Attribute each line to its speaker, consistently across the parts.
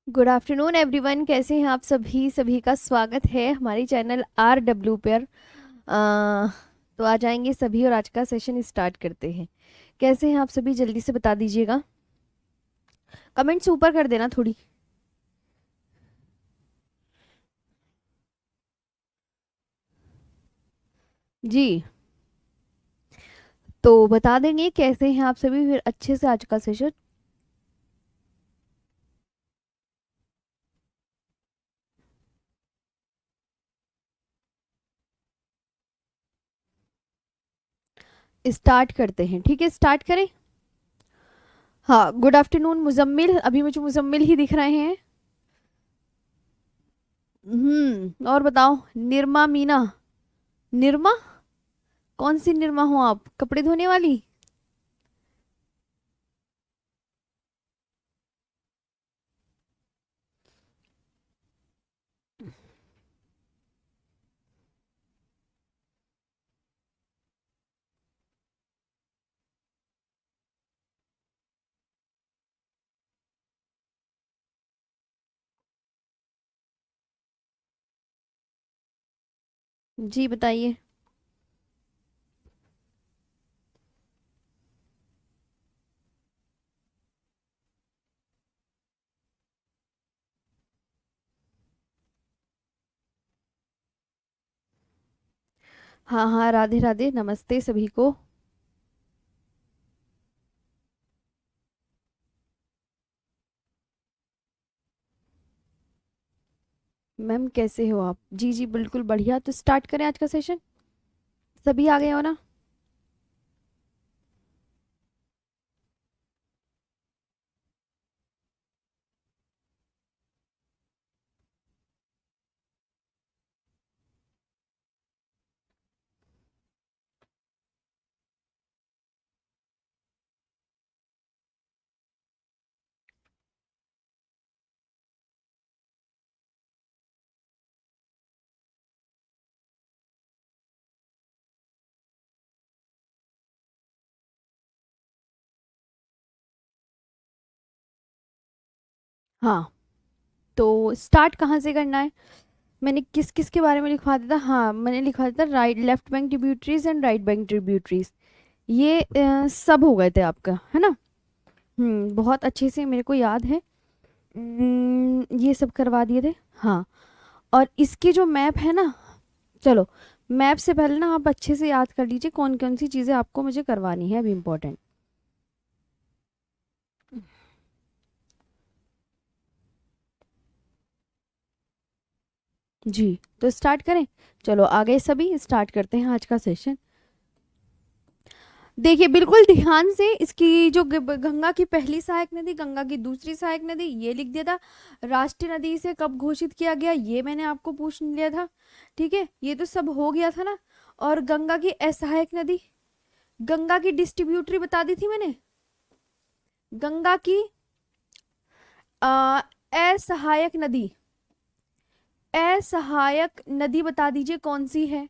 Speaker 1: Good afternoon everyone, कैसे हैं आप सभी। सभी का स्वागत है हमारी चैनल RW पर। तो आ जाएंगे सभी और आज का सेशन स्टार्ट करते हैं। कैसे हैं आप सभी, जल्दी से बता दीजिएगा। कमेंट्स ऊपर कर देना थोड़ी। जी, तो बता देंगे कैसे हैं आप सभी, फिर अच्छे से आज का सेशन। स्टार्ट करते हैं, ठीक है, स्टार्ट करें। हाँ, गुड आफ्टरनून मुजम्मिल, अभी मुझे मुजम्मिल ही दिख रहे हैं। और बताओ, निर्मा मीना। निर्मा? कौन सी निर्मा हो आप, कपड़े धोने वाली? जी बताइए। हाँ हाँ, राधे राधे, नमस्ते सभी को। मैम कैसे हो आप? जी जी बिल्कुल बढ़िया, तो स्टार्ट करें आज का सेशन। सभी आ गए हो ना? हाँ, तो स्टार्ट कहाँ से करना है? मैंने किस किस के बारे में लिखवा दिया था? हाँ, मैंने लिखवा दिया था right left bank tributaries and right bank tributaries. ये सब हो गए थे आपका, है ना? बहुत अच्छे से मेरे को याद है। ये सब करवा दिए थे। हाँ, और इसकी जो मैप है ना, चलो, मैप से पहले ना आप अच्छे से याद कर लीजिए कौन कौन सी चीज़ें आपको मुझे करवानी है, अभी इम्पोर्टेंट। जी, तो स्टार्ट करें। चलो आ गए सभी, स्टार्ट करते हैं आज का सेशन। देखिए बिल्कुल ध्यान से, इसकी जो गंगा की पहली सहायक नदी, गंगा की दूसरी सहायक नदी, ये लिख दिया था। राष्ट्रीय नदी से कब घोषित किया गया, ये मैंने आपको पूछ लिया था। ठीक है, ये तो सब हो गया था ना। और गंगा की असहायक नदी, गंगा की डिस्ट्रीब्यूटरी बता दी थी मैंने। गंगा की असहायक नदी, असहायक नदी बता दीजिए कौन सी है।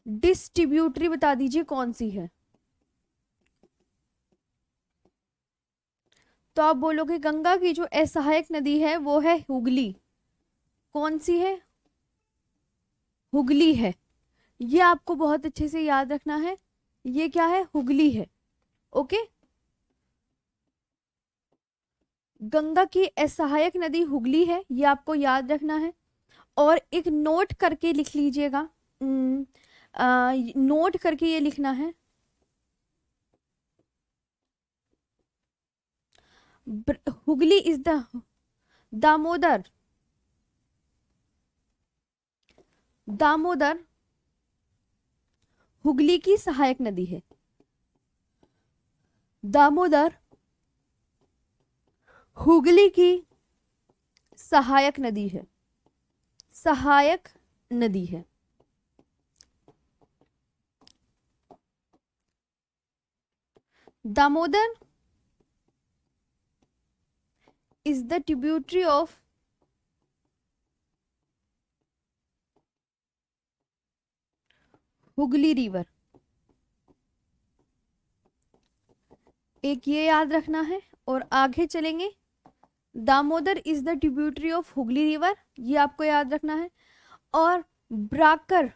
Speaker 1: डिस्ट्रीब्यूटरी बता दीजिए कौन सी है। तो आप बोलोगे गंगा की जो असहायक नदी है वो है हुगली। कौन सी है? हुगली है। ये आपको बहुत अच्छे से याद रखना है। ये क्या है? हुगली है। ओके, गंगा की असहायक नदी हुगली है, ये आपको याद रखना है। और एक नोट करके लिख लीजिएगा। नोट करके ये लिखना है। Hooghly is the Damodar. दामोदर हुगली की सहायक नदी है। दामोदर हुगली की सहायक नदी है। सहायक नदी है। Damodar is the tributary of Hooghly river. एक ये याद रखना है। और आगे चलेंगे, Damodar is the tributary of Hooghly river, ये आपको याद रखना है। और ब्राकर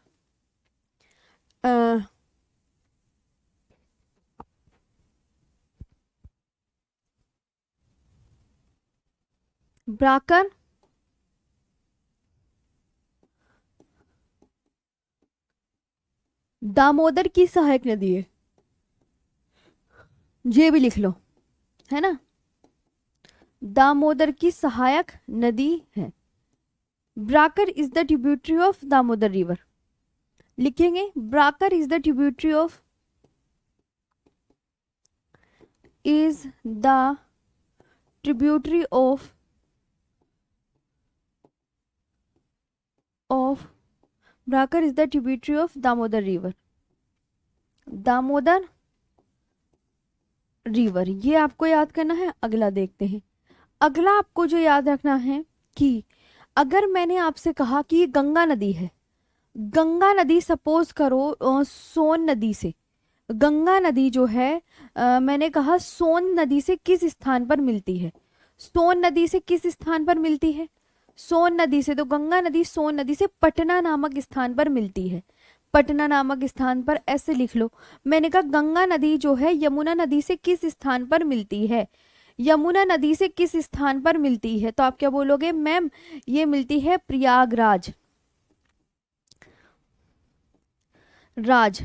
Speaker 1: ब्राकर दामोदर की सहायक नदी है, ये भी लिख लो, है ना, दामोदर की सहायक नदी है। Barakar is the tributary of Damodar river, लिखेंगे Barakar is the tributary of of Barakar is the tributary of Damodar river, Damodar river, ये आपको याद करना है। अगला देखते हैं। अगला आपको जो याद रखना है कि अगर मैंने आपसे कहा कि ये गंगा नदी है, गंगा नदी सपोज करो सोन नदी से, गंगा नदी जो है मैंने कहा सोन नदी से किस स्थान पर मिलती है, सोन नदी से किस स्थान पर मिलती है, सोन नदी से, तो गंगा नदी सोन नदी से पटना नामक स्थान पर मिलती है, पटना नामक स्थान पर, ऐसे लिख लो। मैंने कहा गंगा नदी जो है यमुना नदी से किस स्थान पर मिलती है, यमुना नदी से किस स्थान पर मिलती है, तो आप क्या बोलोगे मैम ये मिलती है प्रयागराज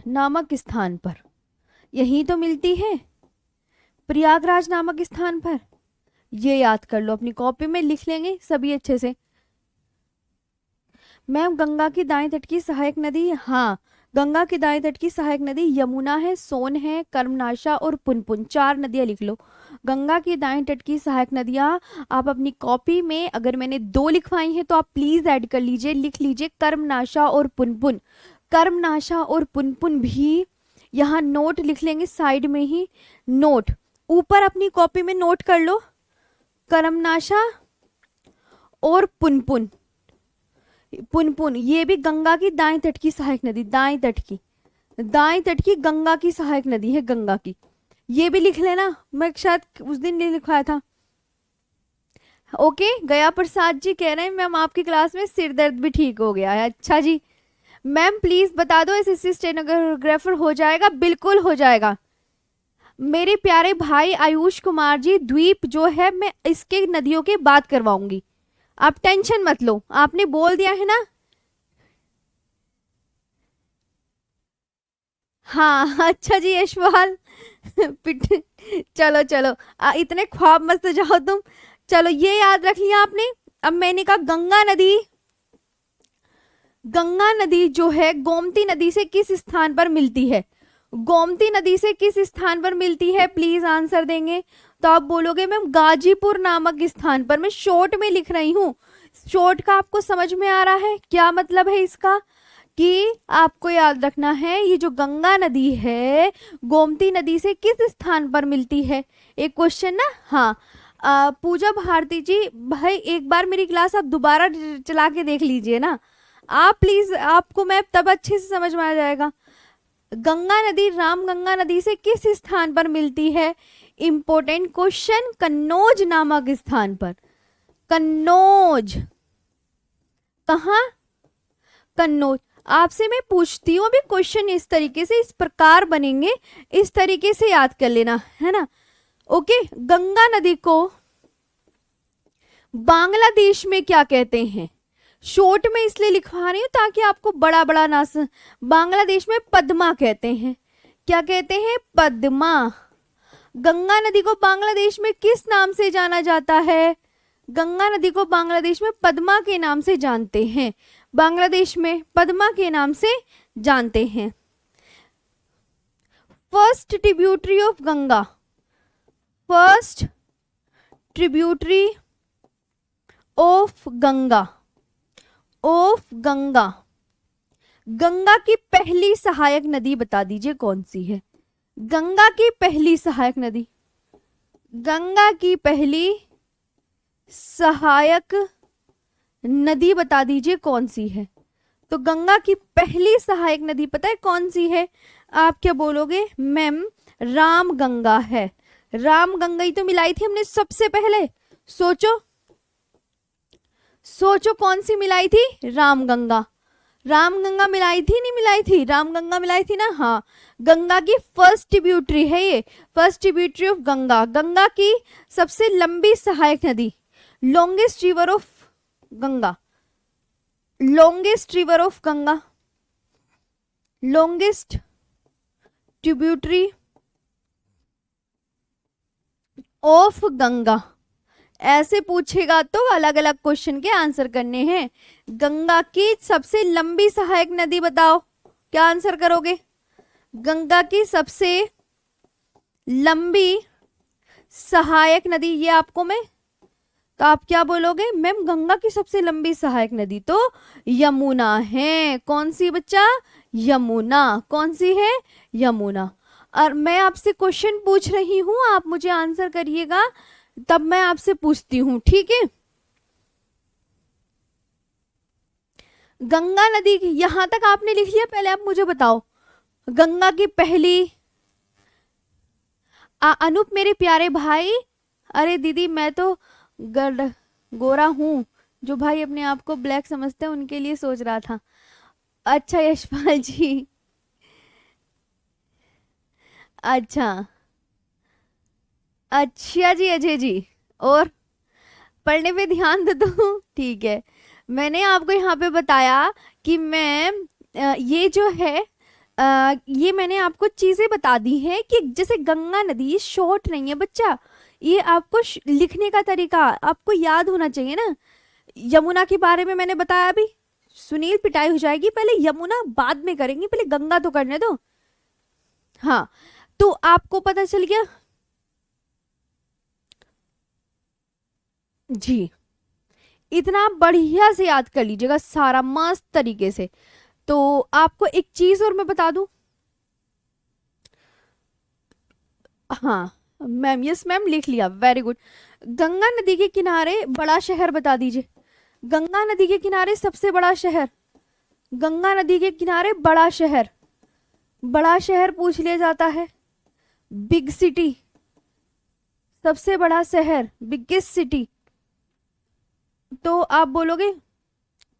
Speaker 1: नामक स्थान पर, यही तो मिलती है प्रयागराज नामक स्थान पर। ये याद कर लो, अपनी कॉपी में लिख लेंगे सभी अच्छे से। मैम गंगा की दाएं तट की सहायक नदी, हाँ गंगा की दाएं तट की सहायक नदी यमुना है, सोन है, कर्मनाशा और पुनपुन, 4 नदियां लिख लो। गंगा की दाएं तट की सहायक नदियां आप अपनी कॉपी में, अगर मैंने 2 लिखवाई हैं तो आप प्लीज ऐड कर लीजिए, लिख लीजिए कर्मनाशा और पुनपुन। कर्मनाशा और पुनपुन भी यहाँ नोट लिख लेंगे साइड में ही, नोट ऊपर अपनी कॉपी में नोट कर लो, कर्मनाशा और पुनपुन, पुनपुन ये भी गंगा की दाएं तट की सहायक नदी, दाएं तट की गंगा की सहायक नदी है, गंगा की, ये भी लिख लेना, मैं शायद उस दिन नहीं लिखवाया था। ओके, गया प्रसाद जी कह रहे हैं मैम आपकी क्लास में सिर दर्द भी ठीक हो गया है। अच्छा जी, मैम प्लीज बता दो एसएससी स्टेनोग्राफर हो जाएगा, बिल्कुल हो जाएगा मेरे प्यारे भाई आयुष कुमार जी। द्वीप जो है मैं इसके नदियों की बात करवाऊंगी, आप टेंशन मत लो, आपने बोल दिया है ना। हाँ अच्छा जी यशपाल पिट, चलो चलो इतने ख्वाब मत सजाओ तुम। चलो ये याद रख लिया आपने। अब मैंने कहा गंगा नदी जो है गोमती नदी से किस स्थान पर मिलती है, गोमती नदी से किस स्थान पर मिलती है, प्लीज आंसर देंगे तो आप बोलोगे मैम गाजीपुर नामक स्थान पर। मैं शॉर्ट में लिख रही हूँ, शॉर्ट का आपको समझ में आ रहा है क्या मतलब है इसका, कि आपको याद रखना है ये जो गंगा नदी है गोमती नदी से किस स्थान पर मिलती है, एक क्वेश्चन ना। हाँ पूजा भारती जी भाई एक बार मेरी क्लास आप दोबारा चला के देख लीजिए ना आप प्लीज, आपको मैं तब अच्छे से समझ में आ जाएगा। गंगा नदी राम गंगा नदी से किस स्थान पर मिलती है, इंपॉर्टेंट क्वेश्चन, कन्नौज नामक स्थान पर, कन्नौज, कहा कन्नौज। आपसे मैं पूछती हूँ अभी क्वेश्चन इस तरीके से, इस प्रकार बनेंगे, इस तरीके से याद कर लेना है ना। ओके, गंगा नदी को बांग्लादेश में क्या कहते हैं, शॉर्ट में इसलिए लिखवा रही हूँ ताकि आपको बड़ा बड़ा ना बांग्लादेश में पद्मा कहते हैं, क्या कहते हैं, पद्मा। गंगा नदी को बांग्लादेश में किस नाम से जाना जाता है, गंगा नदी को बांग्लादेश में पद्मा के नाम से जानते हैं, बांग्लादेश में पद्मा के नाम से जानते हैं। First tributary of Ganga, first tributary of Ganga, of Ganga, Ganga की पहली सहायक नदी बता दीजिए कौन सी है, गंगा की पहली सहायक नदी, गंगा की पहली सहायक नदी बता दीजिए कौन सी है। तो गंगा की पहली सहायक नदी पता है कौन सी है, आप क्या बोलोगे मैम राम गंगा है, राम गंगा ही तो मिलाई थी हमने सबसे पहले, सोचो सोचो, कौन सी मिलाई थी? रामगंगा। रामगंगा मिलाई थी, नहीं मिलाई थी? रामगंगा मिलाई थी ना, हाँ। गंगा की फर्स्ट ट्रिब्यूटरी है ये, first tributary of Ganga. Ganga की सबसे लंबी सहायक नदी, longest river of Ganga, longest river of Ganga, longest tributary of Ganga. ऐसे पूछेगा तो अलग अलग क्वेश्चन के आंसर करने हैं। गंगा की सबसे लंबी सहायक नदी बताओ, क्या आंसर करोगे? गंगा की सबसे लंबी सहायक नदी, ये आपको मैं, तो आप क्या बोलोगे? मैम गंगा की सबसे लंबी सहायक नदी तो यमुना है। कौन सी बच्चा? यमुना। कौन सी है? यमुना। और मैं आपसे क्वेश्चन पूछ रही हूं, आप मुझे आंसर करिएगा, तब मैं आपसे पूछती हूं, ठीक है? गंगा नदी की, यहां तक आपने लिख लिया? पहले आप मुझे बताओ, गंगा की पहली अनूप मेरे प्यारे भाई, अरे दीदी मैं तो गोरा हूं, जो भाई अपने आप को ब्लैक समझते हैं उनके लिए सोच रहा था। अच्छा यशपाल जी, अच्छा अच्छा जी, अजय जी, और पढ़ने पे ध्यान दे दो, ठीक है। मैंने आपको यहाँ पे बताया कि मैं ये जो है ये मैंने आपको चीजें बता दी हैं कि जैसे गंगा नदी शॉर्ट नहीं है बच्चा, ये आपको लिखने का तरीका आपको याद होना चाहिए ना। यमुना के बारे में मैंने बताया अभी, सुनील पिटाई हो जाएगी, पहले यमुना बाद में करेंगे, पहले गंगा तो करने दो। हाँ, तो आपको पता चल गया जी। इतना बढ़िया से याद कर लीजिएगा सारा मस्त तरीके से। तो आपको एक चीज और मैं बता दूं, हाँ मैम, यस मैम, लिख लिया, वेरी गुड। गंगा नदी के किनारे बड़ा शहर बता दीजिए, गंगा नदी के किनारे सबसे बड़ा शहर, गंगा नदी के किनारे बड़ा शहर, बड़ा शहर पूछ लिया जाता है, बिग सिटी, सबसे बड़ा शहर, बिगेस्ट सिटी, तो आप बोलोगे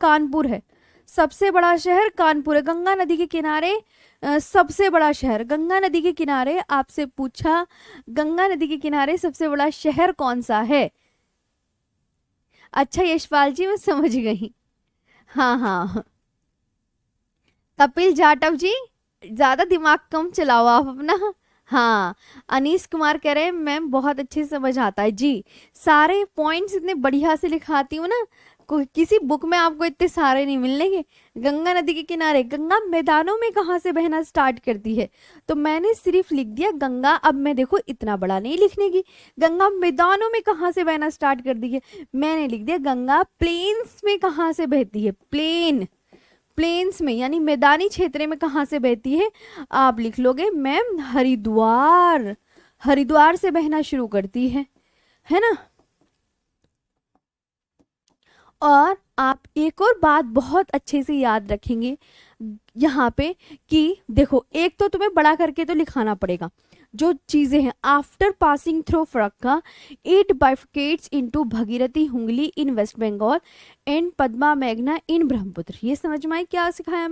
Speaker 1: कानपुर है। सबसे बड़ा शहर कानपुर है, गंगा नदी के किनारे सबसे बड़ा शहर। गंगा नदी के किनारे आपसे पूछा, गंगा नदी के किनारे सबसे बड़ा शहर कौन सा है? अच्छा यशपाल जी, मैं समझ गई। हाँ हाँ, कपिल जाटव जी, ज्यादा दिमाग कम चलाओ आप अपना। हाँ, अनीश कुमार कह रहे हैं मैम बहुत अच्छे से समझ आता है जी, सारे पॉइंट्स इतने बढ़िया से लिखाती हूँ ना, किसी बुक में आपको इतने सारे नहीं मिलेंगे। गंगा नदी के किनारे, गंगा मैदानों में कहाँ से बहना स्टार्ट करती है, तो मैंने सिर्फ लिख दिया गंगा। अब मैं देखो इतना बड़ा नहीं लिखने की, गंगा मैदानों में कहाँ से बहना स्टार्ट कर दी है, मैंने लिख दिया गंगा प्लेन्स में कहाँ से बहती है, प्लेन, प्लेन्स में यानी मैदानी क्षेत्र में कहाँ से बहती है। आप लिख लोगे मैम हरिद्वार, हरिद्वार से बहना शुरू करती है ना। और आप एक और बात बहुत अच्छे से याद रखेंगे यहाँ पे कि देखो, एक तो तुम्हें बड़ा करके तो लिखाना पड़ेगा जो चीजें हैं। After passing through Farakka it bifurcates into Bhagirathi Hooghly in West Bengal and Padma मेघना इन ब्रह्मपुत्र। ये समझ में आई क्या सिखाया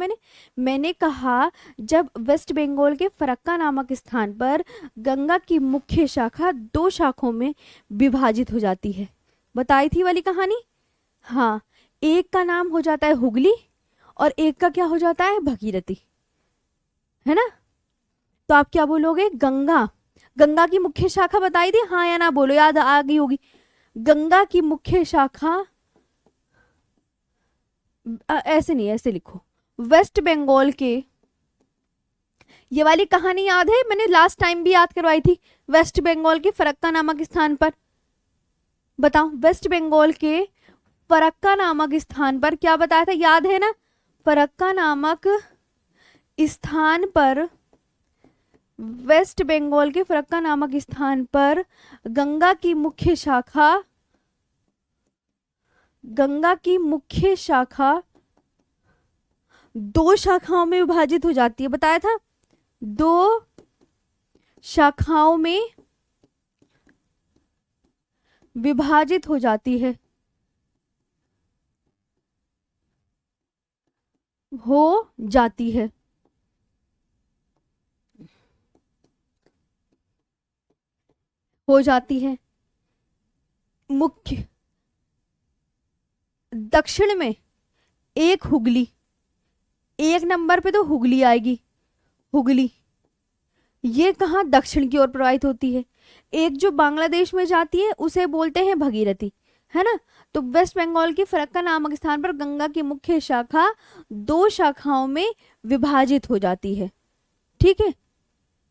Speaker 1: मैंने कहा जब वेस्ट बंगाल के फरक्का नामक स्थान पर गंगा की मुख्य शाखा दो शाखों में विभाजित हो जाती है, बताई थी वाली कहानी। हाँ, एक का नाम हो जाता है हुगली और एक का क्या हो जाता है? भगीरथी, है ना। तो आप क्या बोलोगे? गंगा, गंगा की मुख्य शाखा बताई थी, हाँ या ना बोलो, याद आ गई होगी। गंगा की मुख्य शाखा, ऐसे नहीं, ऐसे लिखो, वेस्ट बंगाल के, ये वाली कहानी याद है, मैंने लास्ट टाइम भी याद करवाई थी। वेस्ट बंगाल के फरक्का नामक स्थान पर, बताओ वेस्ट बंगाल के फरक्का नामक स्थान पर क्या बताया था, याद है ना? फरक्का नामक स्थान पर, वेस्ट बंगाल के फरक्का नामक स्थान पर गंगा की मुख्य शाखा, गंगा की मुख्य शाखा दो शाखाओं में विभाजित हो जाती है, बताया था, दो शाखाओं में विभाजित हो जाती है, हो जाती है, हो जाती है। मुख्य, दक्षिण में एक हुगली, एक नंबर पे तो हुगली आएगी, हुगली। ये कहाँ, दक्षिण की ओर प्रवाहित होती है। एक जो बांग्लादेश में जाती है उसे बोलते हैं भगीरथी, है ना। तो वेस्ट बंगाल के फरक्का नामक स्थान पर गंगा की मुख्य शाखा दो शाखाओं में विभाजित हो जाती है। ठीक है,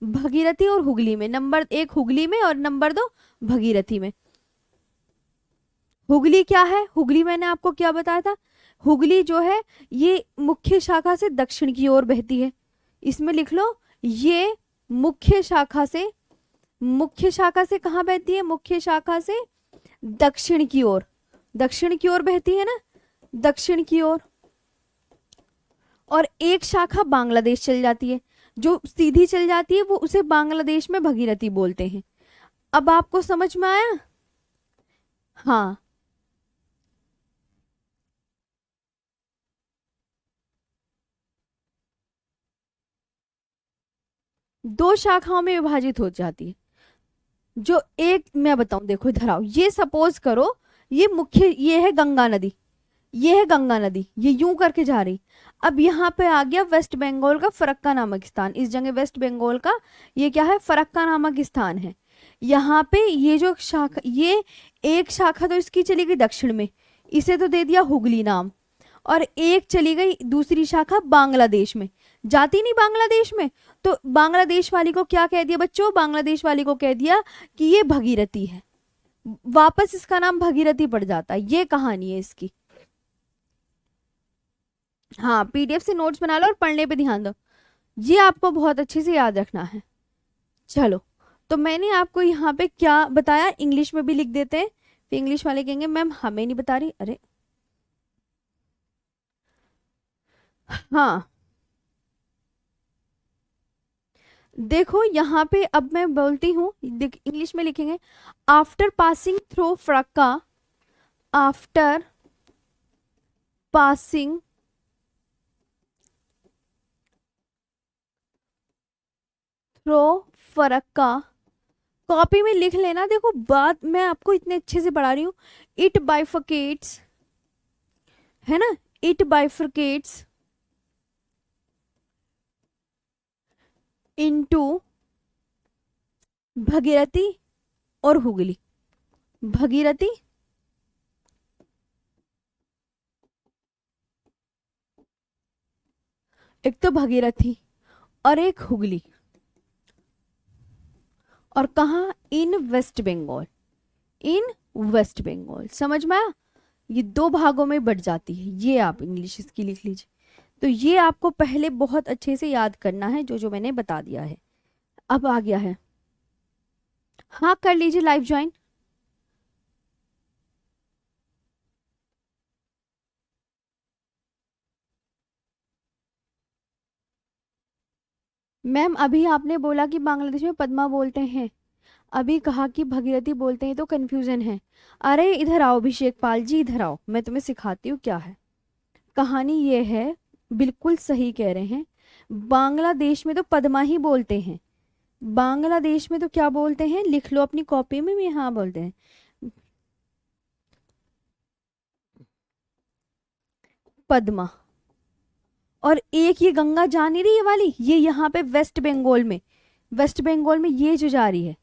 Speaker 1: भगीरथी और हुगली में, नंबर एक हुगली में और नंबर दो भगीरथी में। हुगली क्या है, हुगली मैंने आपको क्या बताया था, हुगली जो है ये मुख्य शाखा से दक्षिण की ओर बहती है। इसमें लिख लो, ये मुख्य शाखा से, मुख्य शाखा से कहाँ बहती है, मुख्य शाखा से दक्षिण की ओर, दक्षिण की ओर बहती है ना, दक्षिण की ओर। और एक शाखा बांग्लादेश चल जाती है, जो सीधी चल जाती है वो उसे बांग्लादेश में भगीरथी बोलते हैं। अब आपको समझ में आया। हाँ, दो शाखाओं में विभाजित हो जाती है। जो एक मैं बताऊं, देखो इधर आओ, ये सपोज करो ये मुख्य, ये है गंगा नदी, ये है गंगा नदी, ये यूं करके जा रही। अब यहाँ पे आ गया वेस्ट बंगाल का फरक्का नामक स्थान, इस जगह वेस्ट बंगाल का ये क्या है, फरक्का नामक स्थान है। यहाँ पे ये जो शाखा, ये एक शाखा तो इसकी चली गई दक्षिण में, इसे तो दे दिया हुगली नाम। और एक चली गई दूसरी शाखा बांग्लादेश में, जाती नहीं बांग्लादेश में, तो बांग्लादेश वाली को क्या कह दिया बच्चों, बांग्लादेश वाली को कह दिया कि ये भगीरथी है, वापस इसका नाम भगीरथी पड़ जाता है। ये कहानी है इसकी। हाँ, पीडीएफ से नोट्स बना लो और पढ़ने पे ध्यान दो, ये आपको बहुत अच्छे से याद रखना है। चलो, तो मैंने आपको यहाँ पे क्या बताया, इंग्लिश में भी लिख देते हैं, फिर इंग्लिश वाले कहेंगे मैम हमें नहीं बता रही, अरे हाँ। देखो यहाँ पे अब मैं बोलती हूँ, इंग्लिश में लिखेंगे, after passing through Farakka, after passing through Farakka, copy में लिख लेना। देखो बात मैं आपको इतने अच्छे से पढ़ा रही हूँ। इट बाइफरकेट्स, है ना, इट बाइफरकेट्स इनटू भगीरथी और हुगली, भगीरथी एक तो भगीरथी और एक हुगली, और कहाँ, इन वेस्ट बंगाल, इन वेस्ट बंगाल। समझ में आया, ये दो भागों में बढ़ जाती है, ये आप इंग्लिश इसकी लिख लीजिए। तो ये आपको पहले बहुत अच्छे से याद करना है जो जो मैंने बता दिया है। अब आ गया है, हाँ कर लीजिए लाइव ज्वाइन। मैम अभी आपने बोला कि बांग्लादेश में पद्मा बोलते हैं, अभी कहा कि भगीरथी बोलते हैं, तो कंफ्यूजन है। अरे इधर आओ अभिषेक पाल जी, इधर आओ, मैं तुम्हें सिखाती हूँ क्या है कहानी। ये है, बिल्कुल सही कह रहे हैं, बांग्लादेश में तो पद्मा ही बोलते हैं, बांग्लादेश में तो क्या बोलते हैं, लिख लो अपनी कॉपी में भी, हाँ बोलते हैं पद्मा। और एक ये गंगा जा नहीं रही, ये वाली, ये यहाँ पे वेस्ट बंगाल में, वेस्ट बंगाल में ये जो जा रही है,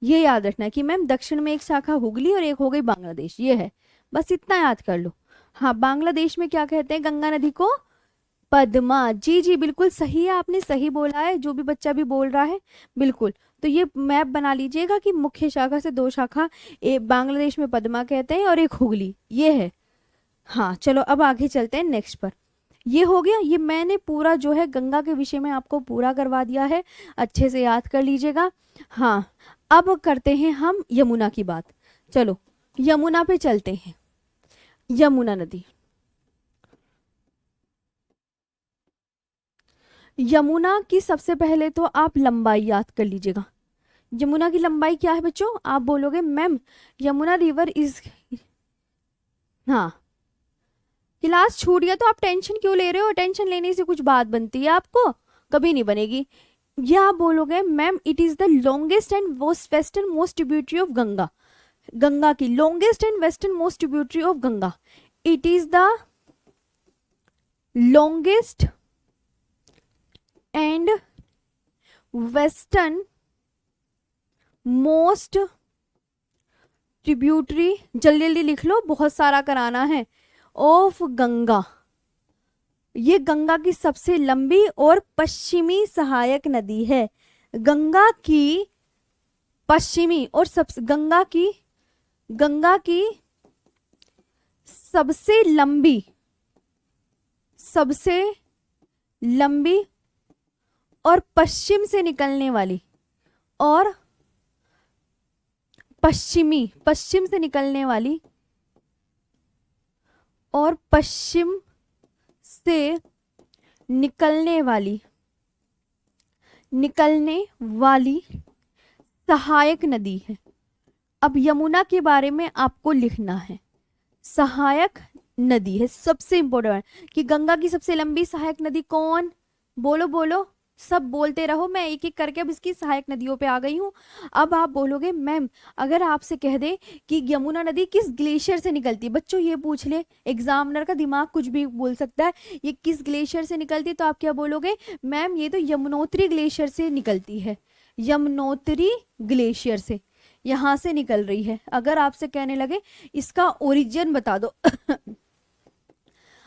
Speaker 1: ये याद रखना है कि मैम दक्षिण में एक शाखा हुगली और एक हो गई बांग्लादेश, ये है, बस इतना याद कर लो। हाँ, बांग्लादेश में क्या कहते हैं गंगा नदी को, पद्मा। जी जी बिल्कुल सही है, आपने सही बोला है, जो भी बच्चा भी बोल रहा है बिल्कुल। तो ये मैप बना लीजिएगा कि मुख्य शाखा से दो शाखा, एक बांग्लादेश में पद्मा कहते हैं और एक हुगली, ये है। हाँ चलो अब आगे चलते हैं नेक्स्ट पर। ये हो गया, ये मैंने पूरा जो है गंगा के विषय में आपको पूरा करवा दिया है, अच्छे से याद कर लीजिएगा। हाँ, अब करते हैं हम यमुना की बात। चलो यमुना पे चलते हैं, यमुना नदी। यमुना की सबसे पहले तो आप लंबाई याद कर लीजिएगा, यमुना की लंबाई क्या है बच्चों? आप बोलोगे मैम यमुना रिवर इज, हाँ क्लास छूट गया तो आप टेंशन क्यों ले रहे हो? टेंशन लेने से कुछ बात बनती है आपको? कभी नहीं बनेगी। या आप बोलोगे ma'am it is the longest and western most tributary of Ganga, Ganga की longest and western most tributary of Ganga, it is the longest and western most tributary, जल्दी जल्दी लिख लो, बहुत सारा कराना है, ऑफ गंगा। ये गंगा की सबसे लंबी और पश्चिमी सहायक नदी है। गंगा की पश्चिमी और गंगा की सबसे लंबी और पश्चिम से निकलने वाली और पश्चिम से निकलने वाली और पश्चिम से निकलने वाली सहायक नदी है। अब यमुना के बारे में आपको लिखना है, सहायक नदी है, सबसे इंपॉर्टेंट कि गंगा की सबसे लंबी सहायक नदी कौन, बोलो बोलो, सब बोलते रहो, मैं एक एक करके अब इसकी सहायक नदियों पे आ गई हूँ। अब आप बोलोगे मैम अगर आपसे कह दे कि यमुना नदी किस ग्लेशियर से निकलती है, बच्चों ये पूछ ले, एग्जामिनर का दिमाग कुछ भी बोल सकता है, ये किस ग्लेशियर से निकलती है, तो आप क्या बोलोगे मैम ये तो यमुनोत्री ग्लेशियर से निकलती है, यमुनोत्री ग्लेशियर से यहाँ से निकल रही है। अगर आपसे कहने लगे इसका ओरिजिन बता दो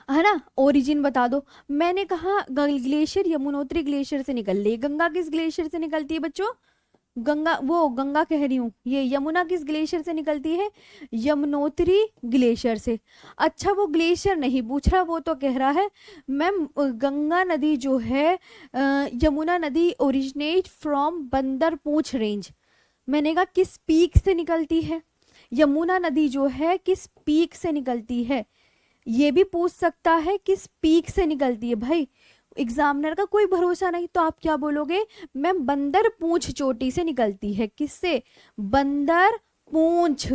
Speaker 1: है ना, ओरिजिन बता दो, मैंने कहा ग्लेशियर यमुनोत्री ग्लेशियर से निकल रही है। गंगा किस ग्लेशियर से निकलती है बच्चों? गंगा कह रही हूँ, ये यमुना किस ग्लेशियर से निकलती है? यमुनोत्री ग्लेशियर से। अच्छा वो ग्लेशियर नहीं पूछ रहा, वो तो कह रहा है मैम गंगा नदी जो है यमुना नदी ओरिजिनेट फ्रॉम बंदरपूछ रेंज। मैंने कहा किस पीक से निकलती है? यमुना नदी जो है किस पीक से निकलती है, ये भी पूछ सकता है किस पीक से निकलती है। भाई एग्जामिनर का कोई भरोसा नहीं, तो आप क्या बोलोगे मैम बंदर पूंछ चोटी से निकलती है। किससे? बंदर पूंछ।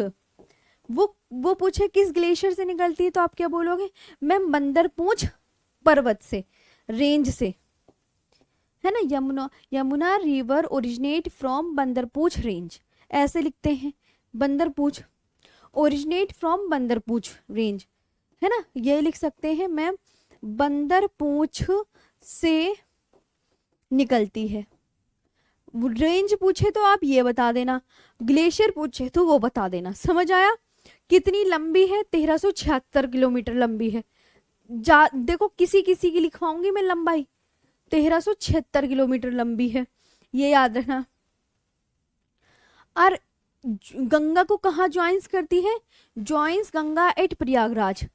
Speaker 1: वो पूछे किस ग्लेशियर से निकलती है, तो आप क्या बोलोगे मैम बंदर पूंछ पर्वत से, रेंज से, है ना। Yamuna river originate from Bandarpunch range, ऐसे लिखते हैं, Bandarpunch originate from Bandarpunch range, है ना, ये लिख सकते हैं मैम बंदरपूछ से निकलती है। रेंज पूछे तो आप ये बता देना, ग्लेशियर पूछे तो वो बता देना। समझ आया? कितनी लंबी है? 1376 किलोमीटर लंबी है। देखो किसी किसी की लिखवाऊंगी मैं लंबाई, 1376 किलोमीटर लंबी है, ये याद रखना। और गंगा को कहाँ ज्वाइंस करती है? Joins Ganga at Prayagraj.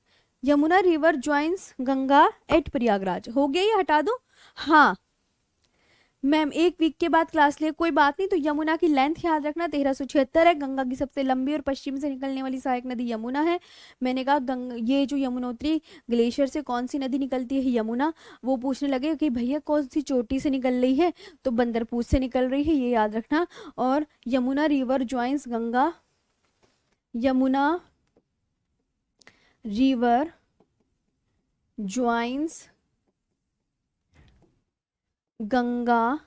Speaker 1: Yamuna river joins Ganga at Prayagraj. हो गया ये, हटा दो। हाँ मैम 1 वीक के बाद क्लास ले, कोई बात नहीं। तो यमुना की लेंथ याद रखना 1376 है। गंगा की सबसे लंबी और पश्चिम से निकलने वाली सहायक नदी यमुना है। मैंने कहा ये जो यमुनोत्री ग्लेशियर से कौन सी नदी निकलती है? यमुना। वो पूछने लगे कि भैया कौन सी चोटी से निकल रही है, तो बंदरपूछ से निकल रही है, ये याद रखना। और Yamuna river joins Ganga, Yamuna river joins Ganga,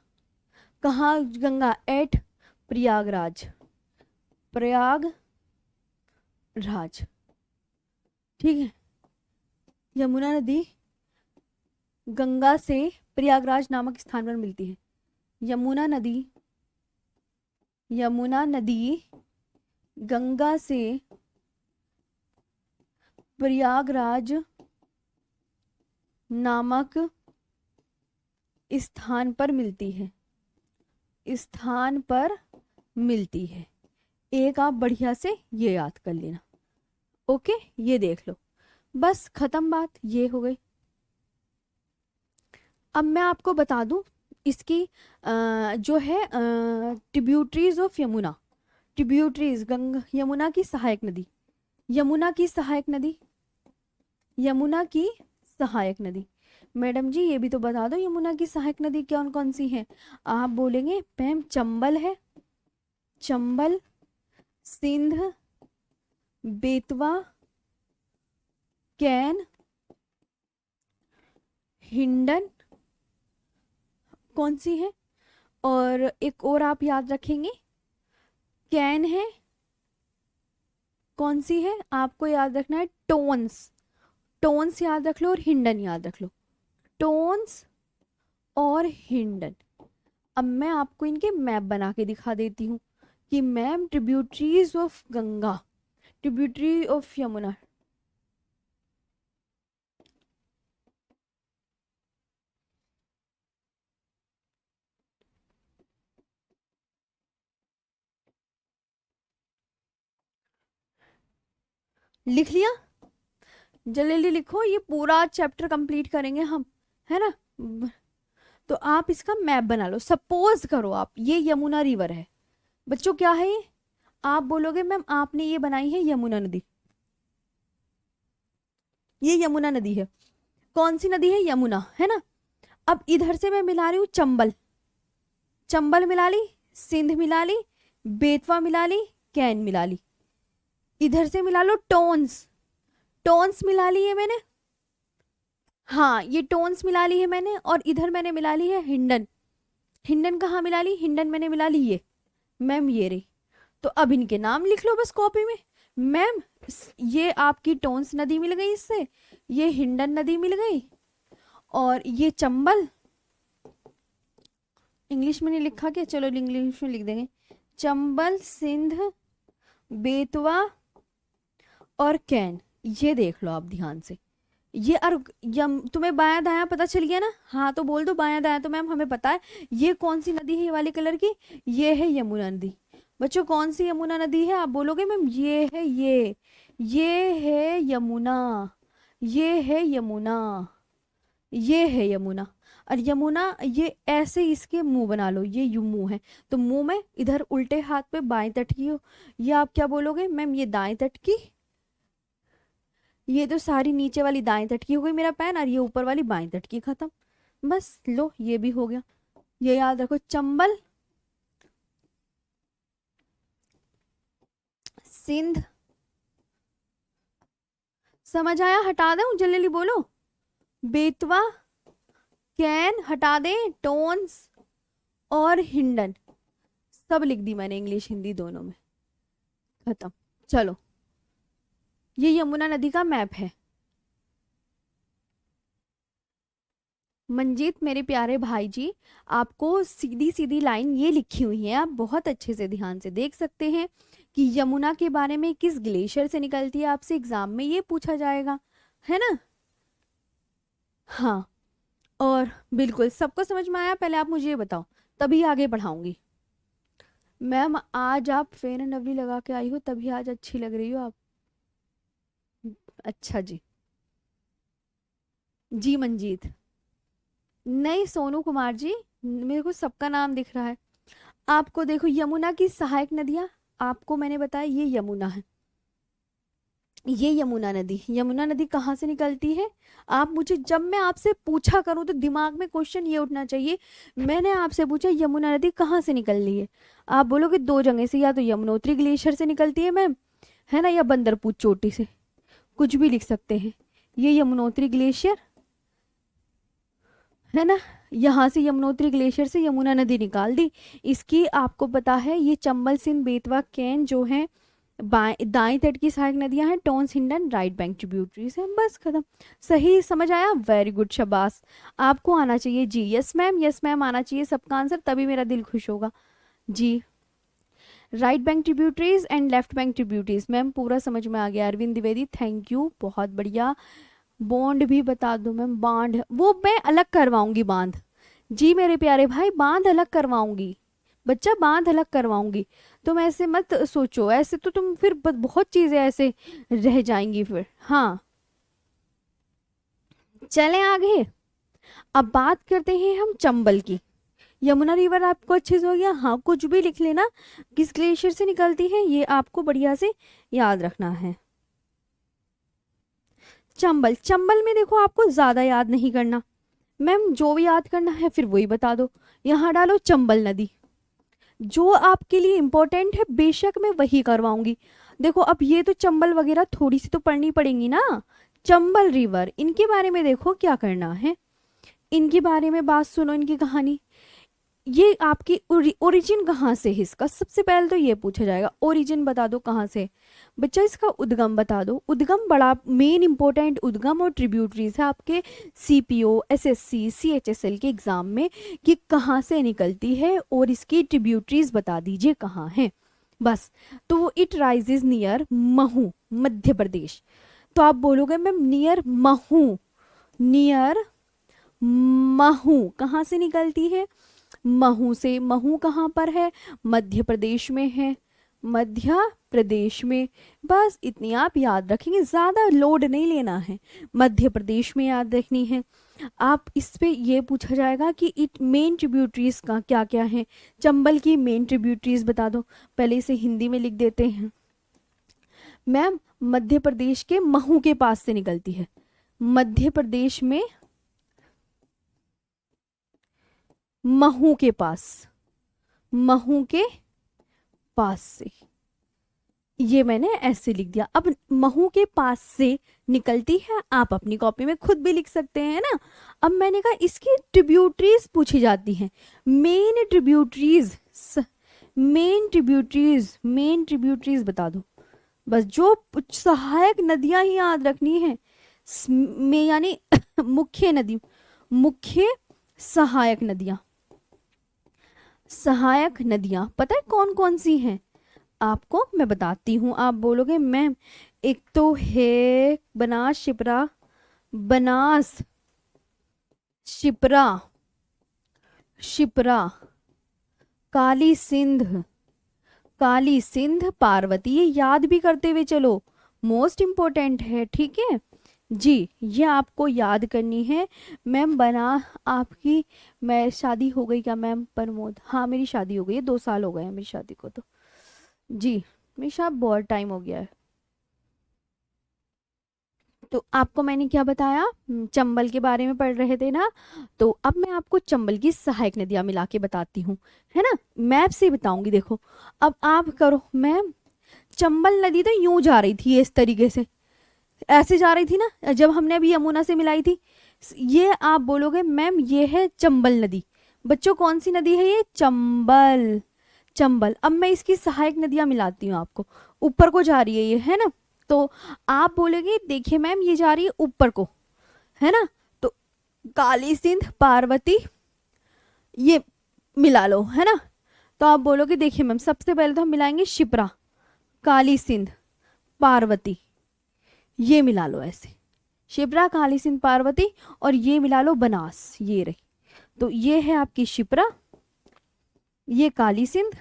Speaker 1: कहाँ गंगा? एट प्रयागराज, प्रयागराज, ठीक है। यमुना नदी गंगा से प्रयागराज नामक स्थान पर मिलती है। यमुना नदी गंगा से प्रयागराज नामक स्थान पर मिलती है, स्थान पर मिलती है। एक आप बढ़िया से ये याद कर लेना। ओके ये देख लो, बस खत्म बात, ये हो गई। अब मैं आपको बता दूं इसकी जो है tributaries of Yamuna, tributaries Yamuna की सहायक नदी, यमुना की सहायक नदी, यमुना की सहायक नदी। मैडम जी ये भी तो बता दो यमुना की सहायक नदी कौन कौन सी है। आप बोलेंगे मैम चंबल है, चंबल, सिंध, बेतवा, कैन, हिंडन, कौन सी है, और एक और आप याद रखेंगे, कैन है, कौन सी है आपको याद रखना है, टोन्स, टोन्स याद रख लो और हिंडन याद रख लो, टोन्स और हिंडन। अब मैं आपको इनके मैप बना के दिखा देती हूँ कि ma'am tributaries of Ganga, tributary of Yamuna, लिख लिया, जल्दी जल्दी लिखो, ये पूरा चैप्टर कंप्लीट करेंगे हम, है ना। तो आप इसका मैप बना लो, सपोज करो आप ये यमुना रिवर है बच्चों, क्या है ये, आप बोलोगे मैम आपने ये बनाई है यमुना नदी, ये यमुना नदी है, कौन सी नदी है, यमुना, है ना। अब इधर से मैं मिला रही हूँ चंबल, चंबल मिला ली, सिंध मिला ली, बेतवा मिला ली, कैन मिला ली, इधर से मिला लो टोन्स, टोन्स मिला ली है मैंने, हाँ ये टोन्स मिला ली है मैंने, और इधर मैंने मिला ली है हिंडन, हिंडन कहाँ मिला ली, हिंडन मैंने मिला ली ये, मैम ये रही। तो अब इनके नाम लिख लो बस कॉपी में, मैम ये आपकी टोन्स नदी मिल गई इससे, ये हिंडन नदी मिल गई, और ये चंबल, इंग्लिश में नहीं लिखा क्या, चलो इंग्लिश में लिख देंगे, चंबल, सिंध, बेतवा और कैन, ये देख लो आप ध्यान से, ये और तुम्हें बायां दायां पता चल गया ना, हाँ तो बोल दो बायां दायां, तो मैम हमें पता है ये कौन सी नदी है, ये वाले कलर की, ये है यमुना नदी। बच्चों कौन सी यमुना नदी है, आप बोलोगे मैम ये है, ये है यमुना, ये है यमुना, ये है यमुना, और यमुना ये ऐसे इसके मुंह बना लो, ये यू मुंह है, तो मुंह में इधर उल्टे हाथ पे बाएं तट की हो, ये आप क्या बोलोगे मैम, ये दाएं तट की, ये तो सारी नीचे वाली दाएं तट की हो गई मेरा पेन, और ये ऊपर वाली बाएं तट की, खत्म, बस लो ये भी हो गया। ये याद रखो, चंबल, सिंध, समझ आया, हटा दे जल्दी जल्दी बोलो, बेतवा, कैन हटा दे, टोन्स और हिंडन, सब लिख दी मैंने इंग्लिश हिंदी दोनों में, खत्म। चलो ये यमुना नदी का मैप है। मंजीत मेरे प्यारे भाई जी, आपको सीधी सीधी लाइन ये लिखी हुई है, आप बहुत अच्छे से ध्यान से देख सकते हैं कि यमुना के बारे में किस ग्लेशियर से निकलती है, आपसे एग्जाम में ये पूछा जाएगा, है ना। हाँ, और बिल्कुल सबको समझ में आया, पहले आप मुझे ये बताओ तभी आगे बढ़ाऊंगी। मैम आज आप फेयर एंड लवली लगा के आई हो तभी आज अच्छी लग रही हो आप, अच्छा जी, जी मंजीत, नहीं सोनू कुमार जी, मेरे को सबका नाम दिख रहा है। आपको देखो यमुना की सहायक नदियां, आपको मैंने बताया ये यमुना है, ये यमुना नदी, यमुना नदी कहाँ से निकलती है, आप मुझे जब मैं आपसे पूछा करूं तो दिमाग में क्वेश्चन ये उठना चाहिए, मैंने आपसे पूछा यमुना नदी कहाँ से निकल रही है, आप बोलोगे दो जगह से, या तो यमुनोत्री ग्लेशियर से निकलती है मैम, है ना, या बंदरपूर चोटी से, कुछ भी लिख सकते हैं, ये यमुनोत्री ग्लेशियर है ना, यहाँ से यमुनोत्री ग्लेशियर से यमुना नदी निकाल दी, इसकी आपको पता है ये चंबल, सिंध, बेतवा, कैन जो है बाएं दाएं तट की सहायक नदियां हैं, Tons, Hindon right bank tributaries हैं, बस खत्म। सही समझ आया, वेरी गुड, शाबाश, आपको आना चाहिए जी, यस मैम, यस मैम आना चाहिए सबका आंसर, तभी मेरा दिल खुश होगा जी। Right bank tributaries and left bank tributaries, ma'am पूरा समझ में आ गया, अरविंद द्विवेदी थैंक यू, बहुत बढ़िया। बॉन्ड भी बता दो मैम, बांध वो मैं अलग करवाऊंगी, बांध जी मेरे प्यारे भाई, बांध अलग करवाऊंगी बच्चा, बांध अलग करवाऊंगी, तुम ऐसे मत सोचो, ऐसे तो तुम फिर बहुत चीजें ऐसे रह जाएंगी फिर, हाँ। चलें आगे, अब बात करते हैं हम चंबल की, यमुना रिवर आपको अच्छे से हो गया, हाँ कुछ भी लिख लेना, किस ग्लेशियर से निकलती है ये आपको बढ़िया से याद रखना है। चंबल, चंबल में देखो आपको ज्यादा याद नहीं करना, मैम जो भी याद करना है फिर वही बता दो, यहाँ डालो चंबल नदी, जो आपके लिए इम्पोर्टेंट है बेशक मैं वही करवाऊंगी। देखो अब ये तो चंबल वगैरह थोड़ी सी तो पढ़नी पड़ेंगी ना। चंबल रिवर, इनके बारे में देखो क्या करना है, इनके बारे में बात सुनो, इनकी कहानी। ये आपकी ओरिजिन कहाँ से है इसका, सबसे पहले तो ये पूछा जाएगा, ओरिजिन बता दो कहाँ से। बच्चा इसका उद्गम बता दो। उद्गम बड़ा मेन इंपॉर्टेंट, उद्गम और ट्रिब्यूटरीज है आपके सीपीओ, एसएससी, सीएचएसएल के एग्जाम में कि कहाँ से निकलती है, और इसकी ट्रिब्यूटरीज बता दीजिए कहाँ है बस। तो वो it rises near Mhow, Madhya Pradesh. तो आप बोलोगे ma'am near Mhow, near Mhow कहाँ से निकलती है, महू से। महू कहाँ पर है, मध्य प्रदेश में है, मध्य प्रदेश में। बस इतनी आप याद रखेंगे, ज़्यादा लोड नहीं लेना है, मध्य प्रदेश में याद रखनी है। आप इस पे ये पूछा जाएगा कि इट मेन ट्रिब्यूटरीज का क्या क्या है, चंबल की मेन ट्रिब्यूटरीज बता दो। पहले इसे हिंदी में लिख देते हैं। मैम मध्य प्रदेश के महू के पास से निकलती है, मध्य प्रदेश में महू के पास, महू के पास से, ये मैंने ऐसे लिख दिया। अब महू के पास से निकलती है, आप अपनी कॉपी में खुद भी लिख सकते हैं ना। अब मैंने कहा इसकी ट्रिब्यूटरीज पूछी जाती हैं, main tributaries, main tributaries, main tributaries बता दो बस। जो सहायक नदियां ही याद रखनी है में, यानी मुख्य नदी, मुख्य सहायक नदियां, सहायक नदियां पता है कौन कौन सी हैं आपको मैं बताती हूँ। आप बोलोगे मैम एक तो है बनास शिप्रा, बनास शिप्रा, शिप्रा, काली सिंध, काली सिंध, पार्वती। ये याद भी करते हुए चलो, मोस्ट इम्पोर्टेंट है, ठीक है जी, ये आपको याद करनी है। मैम बना आपकी, मैं शादी हो गई क्या मैम, प्रमोद, हाँ मेरी शादी हो गई है, 2 साल हो गए हैं मेरी शादी को, तो जी मेरी शादी बहुत टाइम हो गया है। तो आपको मैंने क्या बताया, चंबल के बारे में पढ़ रहे थे ना। तो अब मैं आपको चंबल की सहायक नदियां मिला के बताती हूँ, है ना, मैप से बताऊंगी। देखो अब आप करो मैम, चंबल नदी तो यूं जा रही थी इस तरीके से, ऐसे जा रही थी ना जब हमने अभी यमुना से मिलाई थी। ये आप बोलोगे मैम ये है चंबल नदी। बच्चों कौन सी नदी है ये, चंबल, चंबल। अब मैं इसकी सहायक नदियां मिलाती हूँ आपको, ऊपर को जा रही है ये, है ना। तो आप बोलेगे देखिए मैम ये जा रही है ऊपर को, है ना। तो काली सिंध, पार्वती, ये मिला लो, है ना। तो आप बोलोगे देखिए मैम सबसे पहले तो हम मिलाएंगे शिप्रा, काली सिंध, पार्वती, ये मिला लो ऐसे, शिप्रा, काली सिंध, पार्वती, और ये मिला लो बनास, ये रही। तो ये है आपकी शिप्रा, ये काली सिंध,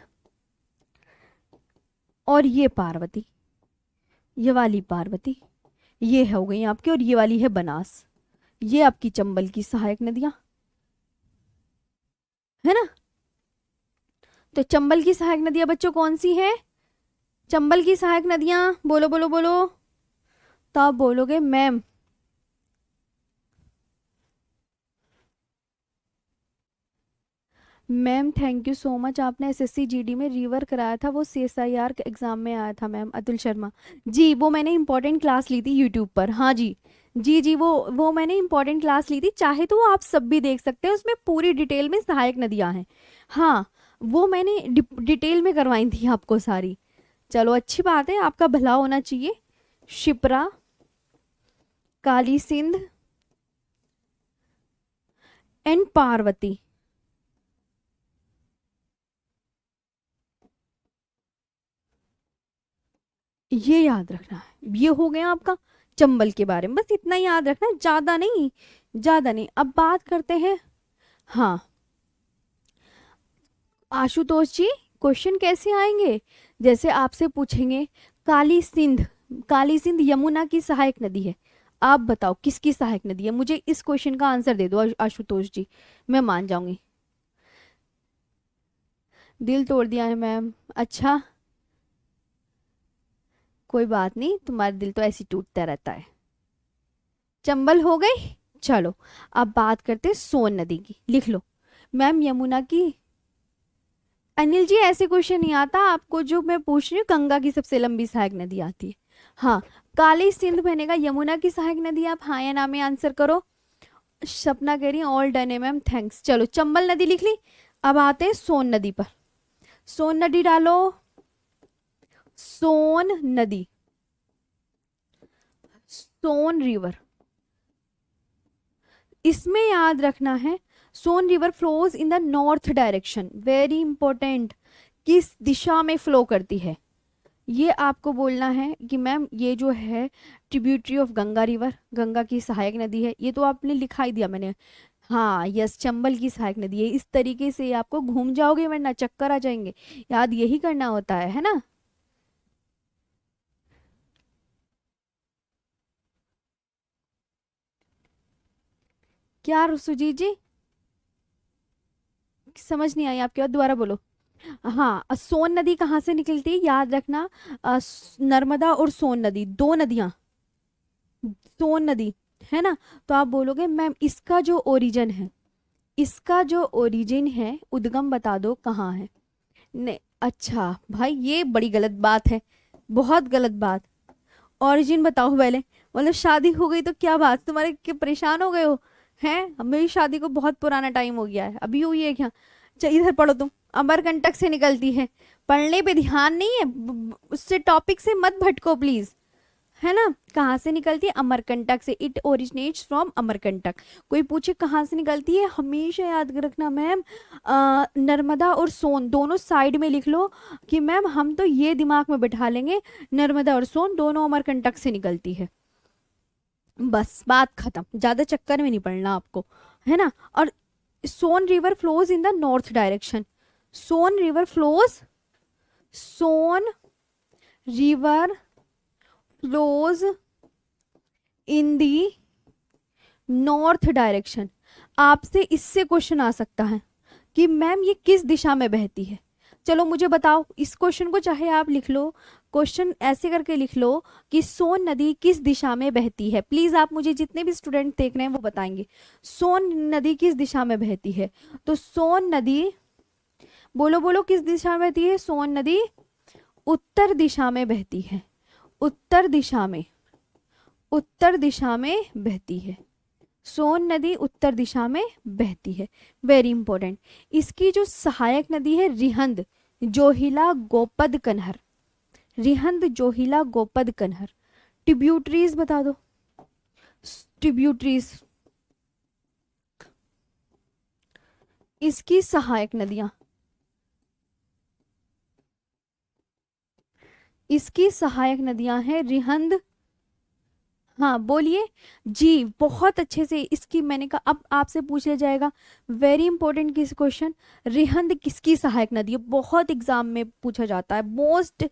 Speaker 1: और ये पार्वती, ये वाली पार्वती, ये हो गई आपकी, और ये वाली है बनास। ये आपकी चंबल की सहायक नदियां, है ना। तो चंबल की सहायक नदियां बच्चों कौन सी हैं, चंबल की सहायक नदियां बोलो बोलो बोलो। तो आप बोलोगे ma'am, ma'am thank you so much, आपने एसएससी जीडी में रिवर कराया था, वो सीएसआईआर के एग्जाम में आया था मैम, अतुल शर्मा जी। वो मैंने इंपॉर्टेंट क्लास ली थी यूट्यूब पर, हाँ जी, जी जी वो मैंने इंपॉर्टेंट क्लास ली थी, चाहे तो वो आप सब भी देख सकते हैं, उसमें पूरी डिटेल में सहायक नदियां हैं। हाँ वो मैंने डिटेल में करवाई थी आपको सारी। चलो अच्छी बात है, आपका भला होना चाहिए। शिप्रा, काली सिंध एंड पार्वती, ये याद रखना है। ये हो गया आपका चंबल के बारे में, बस इतना ही याद रखना है, ज्यादा नहीं, ज्यादा नहीं। अब बात करते हैं, हाँ आशुतोष जी, क्वेश्चन कैसे आएंगे, जैसे आपसे पूछेंगे काली सिंध, काली सिंध यमुना की सहायक नदी है, आप बताओ किसकी सहायक नदी है, मुझे इस क्वेश्चन का आंसर दे दो आशुतोष जी, मैं मान जाऊंगी। दिल तोड़ दिया है मैम, अच्छा कोई बात नहीं, तुम्हारा दिल तो ऐसे ही टूटता रहता है। चंबल हो गई, चलो अब बात करते हैं सोन नदी की, लिख लो मैम यमुना की, अनिल जी ऐसे क्वेश्चन नहीं आता आपको, जो मैं पूछ रही हूँ गंगा की सबसे लंबी सहायक नदी आती है। हाँ, काली सिंध बनेगा, यमुना की सहायक नदी, आप हाँ या ना में आंसर करो। सपना कह रही है ऑल डन है मैम, थैंक्स। चलो चंबल नदी लिख ली। अब आते हैं सोन नदी पर। सोन नदी डालो, सोन नदी, सोन रिवर। इसमें याद रखना है Son river flows in the north direction, very important. किस दिशा में फ्लो करती है ये आपको बोलना है कि मैम ये जो है tributary of Ganga river, Ganga की सहायक नदी है। ये तो आपने लिखा ही दिया मैंने। हाँ यस, चंबल की सहायक नदी है। इस तरीके से आपको घूम जाओगे वरना चक्कर आ जाएंगे। याद यही करना होता है ना। क्या सुजीत जी, समझ नहीं आई आपकी बात, दोबारा बोलो। हाँ, सोन नदी कहाँ से निकलती है याद रखना। नर्मदा और सोन नदी, दो नदियां। सोन नदी है ना। तो आप बोलोगे मैम इसका जो ओरिजिन है, इसका जो ओरिजिन है उद्गम बता दो कहाँ है। नहीं, अच्छा भाई ये बड़ी गलत बात है, बहुत गलत बात। ओरिजिन बताओ पहले। मतलब शादी हो गई तो क्या बात, तुम्हारे क्या परेशान हो गए हो? हैं, मेरी शादी को बहुत पुराना टाइम हो गया है, अभी हुई है क्या? चल इधर पढ़ो तुम। अमरकंटक से निकलती है। पढ़ने पे ध्यान नहीं है, उससे टॉपिक से मत भटको प्लीज, है ना। कहाँ से निकलती है? अमरकंटक से। It originates from Amarkantak. कोई पूछे कहाँ से निकलती है, हमेशा याद रखना मैम नर्मदा और सोन दोनों साइड में लिख लो कि मैम हम तो ये दिमाग में बिठा लेंगे नर्मदा और सोन दोनों अमरकंटक से निकलती है। बस बात खत्म, ज्यादा चक्कर में नहीं पड़ना आपको, है ना। और Son river flows in the north direction. Son river flows, Son river flows in the north direction. आपसे इससे क्वेश्चन आ सकता है कि मैम ये किस दिशा में बहती है। चलो मुझे बताओ, इस क्वेश्चन को चाहे आप लिख लो, क्वेश्चन ऐसे करके लिख लो कि सोन नदी किस दिशा में बहती है। प्लीज आप मुझे, जितने भी स्टूडेंट देख रहे हैं वो बताएंगे सोन नदी किस दिशा में बहती है। तो सोन नदी, बोलो बोलो किस दिशा में बहती है सोन नदी? उत्तर दिशा में बहती है, उत्तर दिशा में, उत्तर दिशा में बहती है। सोन नदी उत्तर दिशा में बहती है, वेरी इंपॉर्टेंट। इसकी जो सहायक नदी है रिहंद, जोहिला, गोपद, कन्हर। रिहंद, जोहिला, गोपद, कन्हर। ट्रिब्यूटरीज बता दो, ट्रिब्यूटरीज, इसकी सहायक नदियां, इसकी सहायक नदियां हैं रिहंद। हाँ बोलिए जी, बहुत अच्छे से। इसकी मैंने कहा अब आपसे पूछ लिया जाएगा, वेरी इंपॉर्टेंट किस क्वेश्चन, रिहंद किसकी सहायक नदी है? बहुत एग्जाम में पूछा जाता है, मोस्ट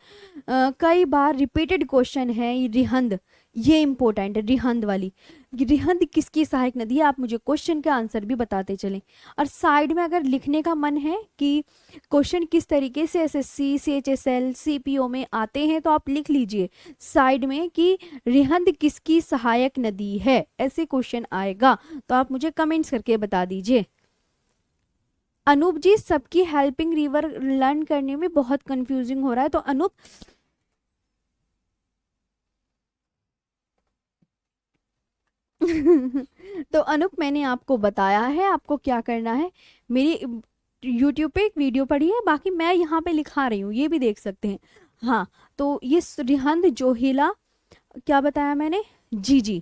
Speaker 1: कई बार रिपीटेड क्वेश्चन है ये रिहंद। ये इंपॉर्टेंट है रिहंद वाली, कि रिहंद किसकी सहायक नदी है। आप मुझे क्वेश्चन के आंसर भी बताते चलें। और साइड में अगर लिखने का मन है कि क्वेश्चन किस तरीके से एसएससी, सीएचएसएल, सीपीओ में आते हैं, तो आप लिख लीजिए साइड में कि रिहंद किसकी सहायक नदी है, ऐसे क्वेश्चन आएगा। तो आप मुझे कमेंट्स करके बता दीजिए। अनूप जी, सबकी हेल्पिंग रिवर लर्न करने में बहुत कंफ्यूजिंग हो रहा है, तो अनूप तो अनूप मैंने आपको बताया है आपको क्या करना है। मेरी यूट्यूब पे एक वीडियो पड़ी है, बाकी मैं यहाँ पे लिखा रही हूँ, ये भी देख सकते हैं। हाँ, तो ये रिहंद, जोहिला, क्या बताया मैंने? जी जी,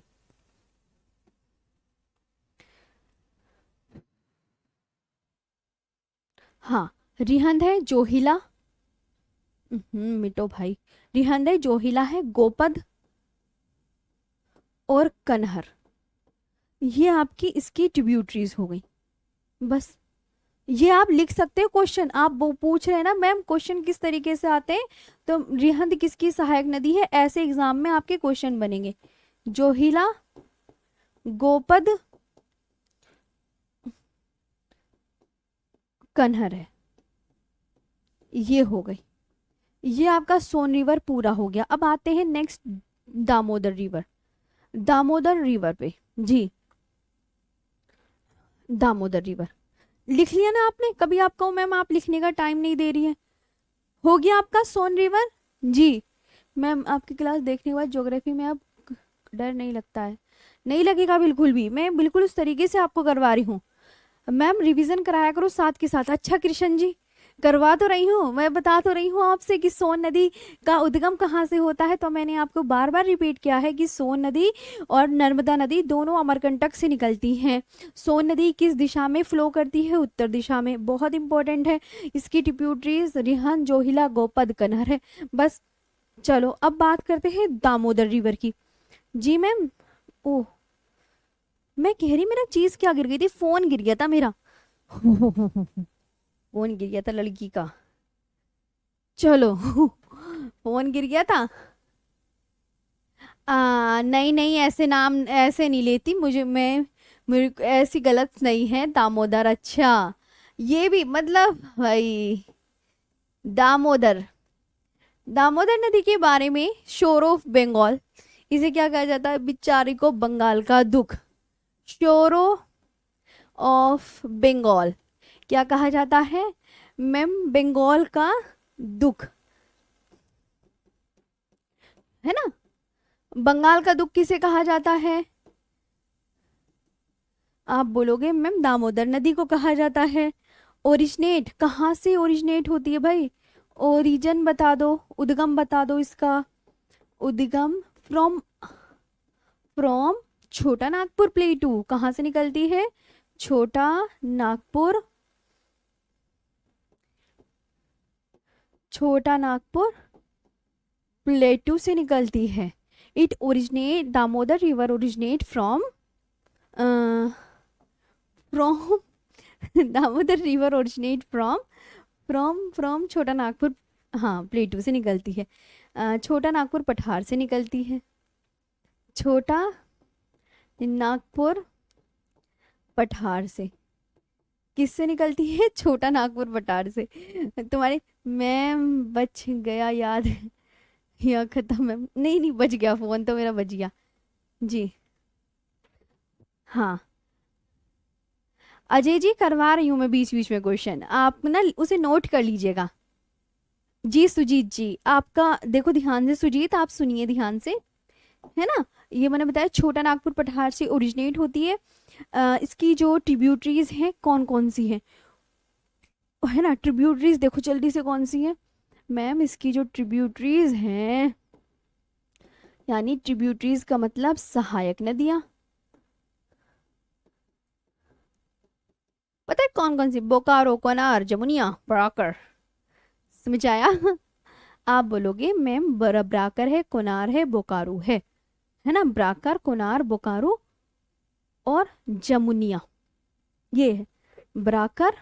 Speaker 1: हाँ, रिहंद है, जोहिला, मिटो भाई। रिहंद है, जोहिला है, गोपद और कनहर, ये आपकी इसकी ट्रिब्यूटरीज हो गई। बस ये आप लिख सकते हो क्वेश्चन। आप वो पूछ रहे हैं ना मैम क्वेश्चन किस तरीके से आते हैं, तो रिहंद किसकी सहायक नदी है, ऐसे एग्जाम में आपके क्वेश्चन बनेंगे। जोहिला, गोपद, कन्हर है, ये हो गई। ये आपका सोन रिवर पूरा हो गया। अब आते हैं next, Damodar river. Damodar river पे जी, दामोदर रिवर। लिख लिया ना आपने? कभी आप कहो मैम आप लिखने का टाइम नहीं दे रही है। हो गया आपका सोन रिवर। जी मैम आपकी क्लास देखने के बाद ज्योग्राफी में अब डर नहीं लगता है? नहीं लगेगा बिल्कुल भी, मैं बिल्कुल उस तरीके से आपको करवा रही हूँ। मैम रिवीजन कराया करो साथ के साथ। अच्छा कृष्ण जी, करवा तो रही हूँ, मैं बता तो रही हूँ आपसे कि सोन नदी का उद्गम कहाँ से होता है। तो मैंने आपको बार बार रिपीट किया है कि सोन नदी और नर्मदा नदी दोनों अमरकंटक से निकलती हैं। सोन नदी किस दिशा में फ्लो करती है? उत्तर दिशा में। बहुत इंपॉर्टेंट है। इसकी ट्रिब्यूटरीज रिहन, जोहिला, गोपद, कनहर है। बस चलो अब बात करते हैं दामोदर रिवर की। जी मैम। ओह, मैं कह रही मेरा चीज क्या गिर गई थी? फोन गिर गया था मेरा। फोन गिर गया था लड़की का। चलो फोन गिर गया था। नहीं नहीं, ऐसे नाम ऐसे नहीं लेती मुझे, मैं मेरे को ऐसी गलत नहीं है। दामोदर, अच्छा ये भी मतलब भाई। दामोदर, दामोदर नदी के बारे में शोर ऑफ बंगाल, इसे क्या कहा जाता है? बेचारी को बंगाल का दुख। शोरो ऑफ बंगाल क्या कहा जाता है मैम? बंगाल का दुख, है ना? बंगाल का दुख किसे कहा जाता है? आप बोलोगे मैम दामोदर नदी को कहा जाता है। ओरिजिनेट कहाँ से ओरिजिनेट होती है भाई? ओरिजिन बता दो, उद्गम बता दो इसका। उद्गम फ्रॉम, फ्रॉम छोटा नागपुर प्लेटू। कहाँ से निकलती है? छोटा नागपुर, छोटा नागपुर प्लेटू से निकलती है। It originate, Damodar river originate from, from Damodar river originate from, from छोटा नागपुर। हाँ प्लेटू से निकलती है। छोटा नागपुर पठार से निकलती है। छोटा नागपुर पठार से। किससे निकलती है? छोटा नागपुर पठार से। तुम्हारे मैम बच गया याद या खत्म है? नहीं नहीं, बच गया, फोन तो मेरा बच गया। जी हाँ। अजय जी करवा रही हूँ मैं बीच बीच में क्वेश्चन, आप ना उसे नोट कर लीजिएगा। जी सुजीत जी, आपका देखो ध्यान से, सुजीत आप सुनिए ध्यान से, है ना? ये मैंने बताया छोटा नागपुर पठार से ओरिजिनेट होती है। इसकी जो ट्रिब्यूटरीज हैं कौन कौन सी हैं, है ना? ट्रिब्यूटरीज देखो जल्दी से कौन सी है मैम? इसकी जो ट्रिब्यूटरीज हैं, यानी ट्रिब्यूटरीज का मतलब सहायक नदियां। पता है कौन कौन सी? बोकारो, कोनार, जमुनिया, ब्राकर। समझ आया? आप बोलोगे मैम ब्राकर है, कोनार है, बोकारो है ना? ब्राकर, कोनार, बोकारो और जमुनिया, ये है। ब्राकर,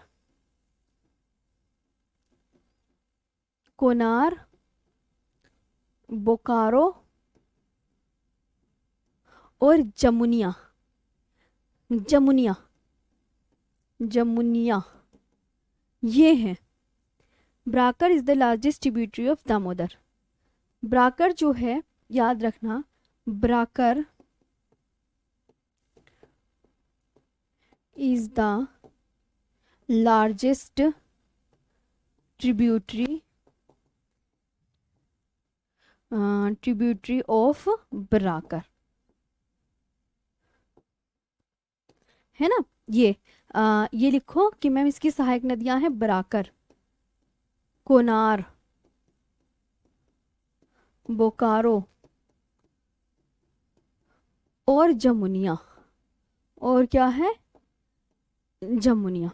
Speaker 1: कोनार, बोकारो और जमुनिया। जमुनिया, जमुनिया ये है। Barakar is the largest tributary of Damodar. Barakar जो है, याद रखना, Barakar is the largest tributary, tributary of Barakar, है ना? ये लिखो कि मैम इसकी सहायक नदियां हैं ब्राकर, कोनार, बोकारो और जमुनिया। और क्या है? जमुनिया।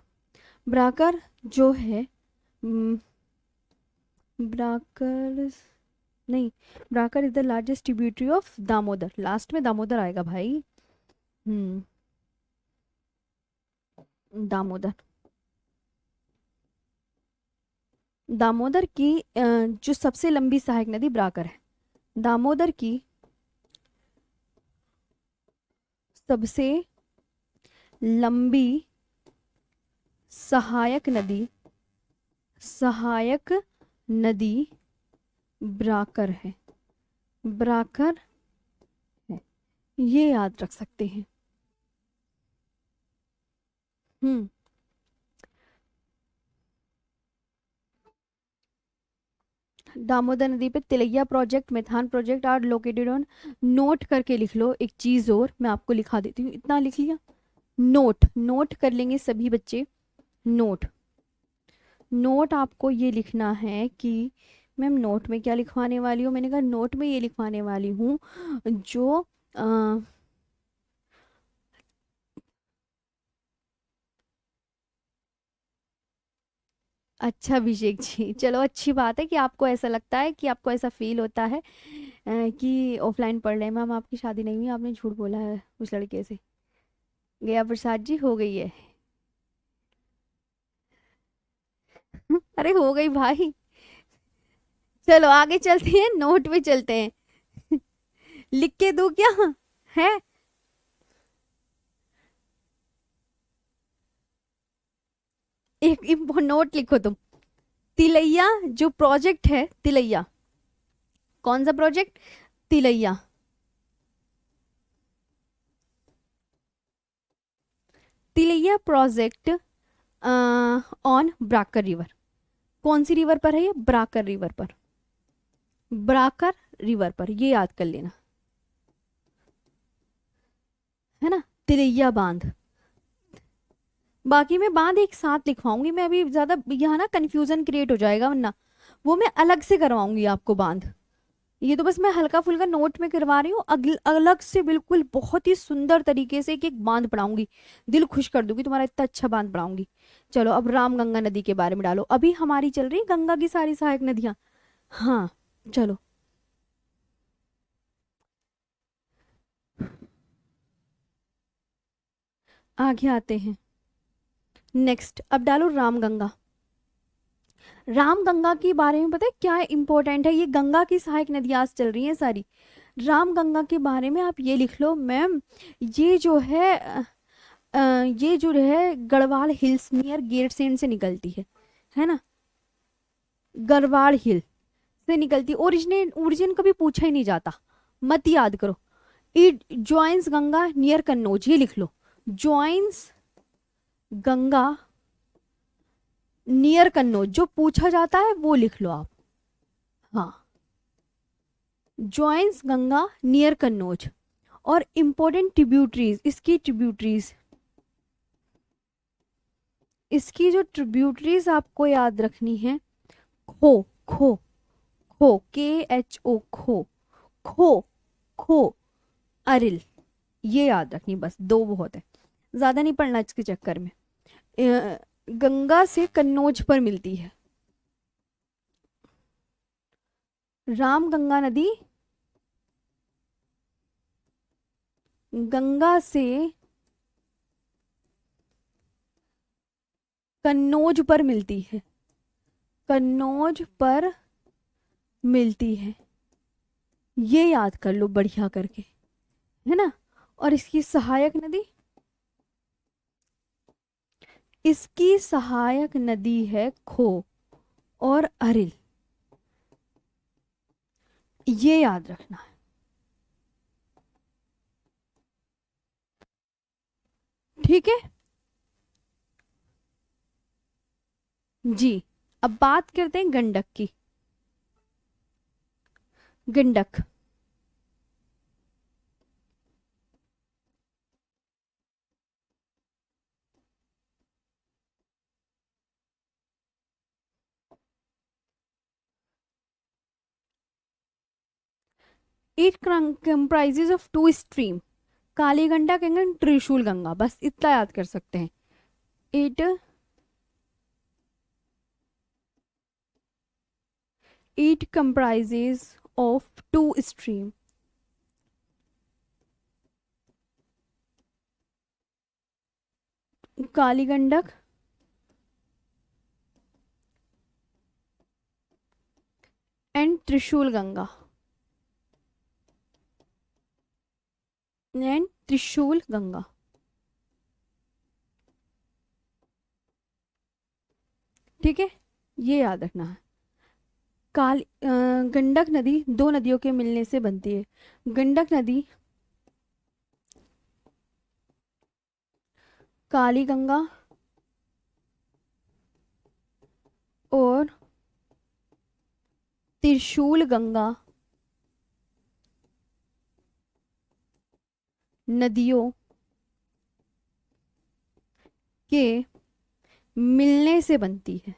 Speaker 1: ब्राकर जो है, ब्राकर नहीं, Barakar is the largest tributary of Damodar. Last में दामोदर आएगा भाई। हम्म, दामोदर। दामोदर की जो सबसे लंबी सहायक नदी ब्राकर है। दामोदर की सबसे लंबी सहायक नदी, सहायक नदी ब्राकर है, ब्राकर है। ये याद रख सकते हैं। हम्म, दामोदर नदी पे Tilaiya project, Maithon project are located on. Note करके लिख लो एक चीज और, मैं आपको लिखा देती हूँ, इतना लिख लिया। नोट, नोट कर लेंगे सभी बच्चे। नोट, नोट आपको ये लिखना है कि मैम नोट में क्या लिखवाने वाली हूँ, मैंने कहा नोट में ये लिखवाने वाली हूँ जो अच्छा अभिषेक जी, चलो अच्छी बात है कि आपको ऐसा लगता है, कि आपको ऐसा फील होता है कि ऑफलाइन पढ़ रहे हैं। मैम आपकी शादी नहीं हुई, आपने झूठ बोला है उस लड़के से। गया प्रसाद जी, हो गई है। अरे हो गई भाई। चलो आगे चलते हैं, नोट पे चलते हैं। लिख के दूं क्या है? एक नोट लिखो तुम। तिलैया जो प्रोजेक्ट है, तिलैया, कौन सा project? Tilaiya. Tilaiya project on Barakar river. कौन सी रिवर पर है ये? ब्राकर रिवर पर। ब्राकर रिवर पर, ये याद कर लेना, है ना। तिलैया बांध। बाकी मैं बांध एक साथ लिखवाऊंगी, मैं अभी ज्यादा यहाँ ना कंफ्यूजन क्रिएट हो जाएगा, वरना वो मैं अलग से करवाऊंगी आपको बांध। ये तो बस मैं हल्का फुल्का नोट में करवा रही हूँ, अलग से बिल्कुल बहुत ही सुंदर तरीके से एक एक बांध पढ़ाऊंगी। दिल खुश कर दूंगी तुम्हारा, इतना अच्छा बांध पढ़ाऊंगी। चलो अब राम गंगा नदी के बारे में डालो, अभी हमारी चल रही है गंगा की सारी सहायक नदियां। हाँ चलो, आगे आते हैं। नेक्स्ट अब डालो राम गंगा। राम गंगा के बारे में पता है क्या इंपॉर्टेंट है? ये गंगा की सहायक नदियां चल रही हैं सारी। राम गंगा के बारे में आप ये लिख लो मैम, ये जो है ये जो है गढ़वाल हिल्स नियर गेरसेन से निकलती है ना। गढ़वाल हिल से निकलती, ओरिजिन ओरिजिन कभी पूछा ही नहीं जाता, मत याद करो। It joins Ganga near Kannauj, ये लिख लो। ज्वाइंस गंगा नियर कन्नौज, जो पूछा जाता है वो लिख लो आप। हाँ, ज्वाइंस गंगा नियर कन्नौज। और इंपॉर्टेंट ट्रिब्यूटरीज, इसकी ट्रिब्यूटरीज, इसकी जो ट्रिब्यूटरीज आपको याद रखनी है। खो, खो, खो, KHO, खो, खो, खो, अरिल, ये याद रखनी, बस दो बहुत है, ज्यादा नहीं पढ़ना इसके चक्कर में। गंगा से कन्नौज पर मिलती है। राम गंगा नदी गंगा से कन्नौज पर मिलती है, कन्नौज पर मिलती है, ये याद कर लो बढ़िया करके, है ना। और इसकी सहायक नदी, इसकी सहायक नदी है खो और अरिल, ये याद रखना है। ठीक है जी। अब बात करते हैं गंडक की। Gandak, it comprises of two stream, Kali Gandak and Trishul Ganga, बस इतना याद कर सकते हैं। It it comprises of two stream, Kali Gandak and Trishul Ganga, and Trishul Ganga. ठीक है, ये याद रखना है। गंडक नदी दो नदियों के मिलने से बनती है। गंडक नदी काली गंगा और त्रिशूल गंगा नदियों के मिलने से बनती है।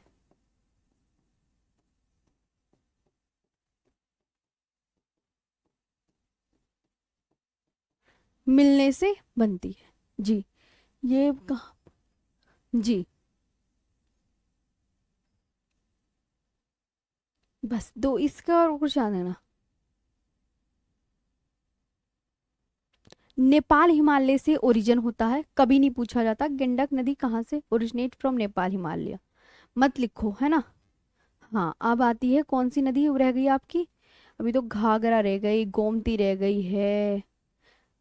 Speaker 1: मिलने से बनती है जी। ये कहा जी। बस दो, इसका और कुछ याद है ना। नेपाल हिमालय से ओरिजिन होता है, कभी नहीं पूछा जाता गंडक नदी कहाँ से ओरिजिनेट फ्रॉम नेपाल हिमालय, मत लिखो है ना। हाँ, अब आती है कौन सी नदी रह गई आपकी। अभी तो घाघरा रह गई, गोमती रह गई है,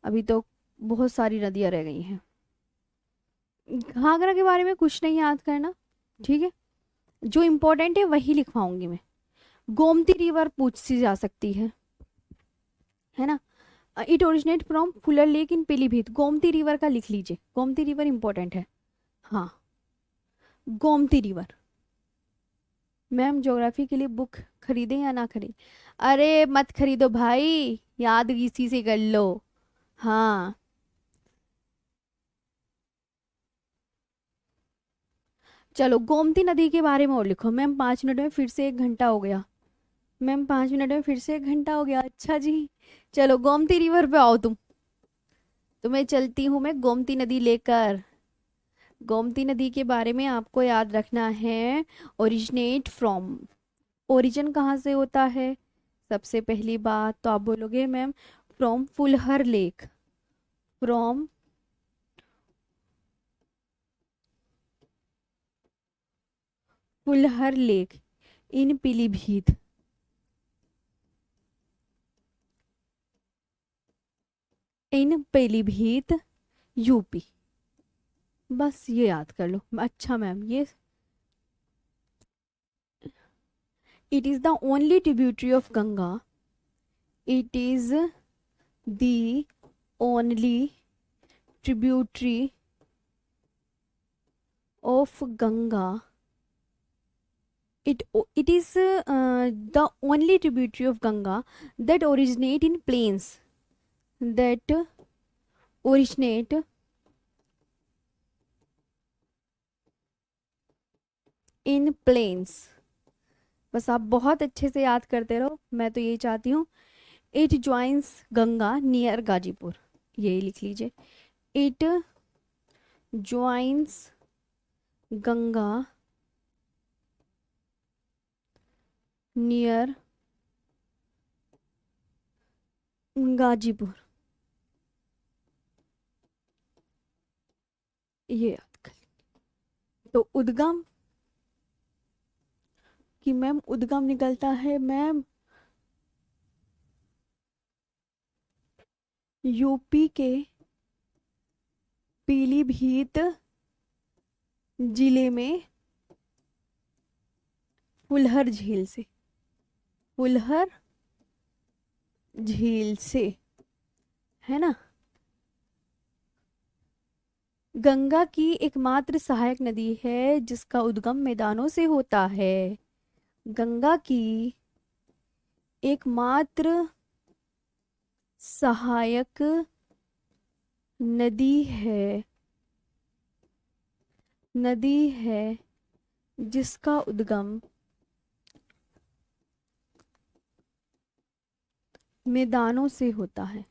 Speaker 1: अभी तो बहुत सारी नदियां रह गई हैं। घाघरा के बारे में कुछ नहीं याद करना, ठीक है। जो इम्पोर्टेंट है वही लिखवाऊंगी मैं। गोमती रिवर पूछ सी जा सकती है ना। It originate from Fuller lake in Pilibhit, Gomti river का लिख लीजिए, गोमती रिवर इंपॉर्टेंट है। हाँ, गोमती रिवर। मैम ज्योग्राफी के लिए बुक खरीदें या ना खरीदें। अरे मत खरीदो भाई, याद इसी से कर लो। हाँ, चलो गोमती नदी के बारे में और लिखो। मैम 5 मिनट में फिर से 1 घंटा हो गया। मैम 5 मिनट में फिर से 1 घंटा हो गया, अच्छा जी। चलो गोमती रिवर पे आओ तुम। तुम्हें चलती हूँ मैं गोमती नदी लेकर। गोमती नदी के बारे में आपको याद रखना है। ओरिजिनेट फ्रॉम, ओरिजिन कहाँ से होता है। सबसे पहली बात तो आप बोलोगे ma'am from Phulhar lake, from Phulhar lake in Pilibhit, in Pilibhit UP. बस ये याद कर लो। अच्छा मैम ये, it is the only tributary of Ganga, it is the only tributary of Ganga, it is the only tributary of Ganga that originate in plains, that originate in plains। बस आप बहुत अच्छे से याद करते रहो, मैं तो यही चाहती हूँ। It joins Ganga near Ghazipur, यही लिख लीजिए। It joins Ganga near Ghazipur, ये याद कर। तो उद्गम, कि मैम उद्गम निकलता है मैम यूपी के पीलीभीत जिले में फुलहर झील से, फुलहर झील से, है ना। गंगा की एकमात्र सहायक नदी है जिसका उद्गम मैदानों से होता है। गंगा की एकमात्र सहायक नदी है, नदी है जिसका उद्गम मैदानों से होता है।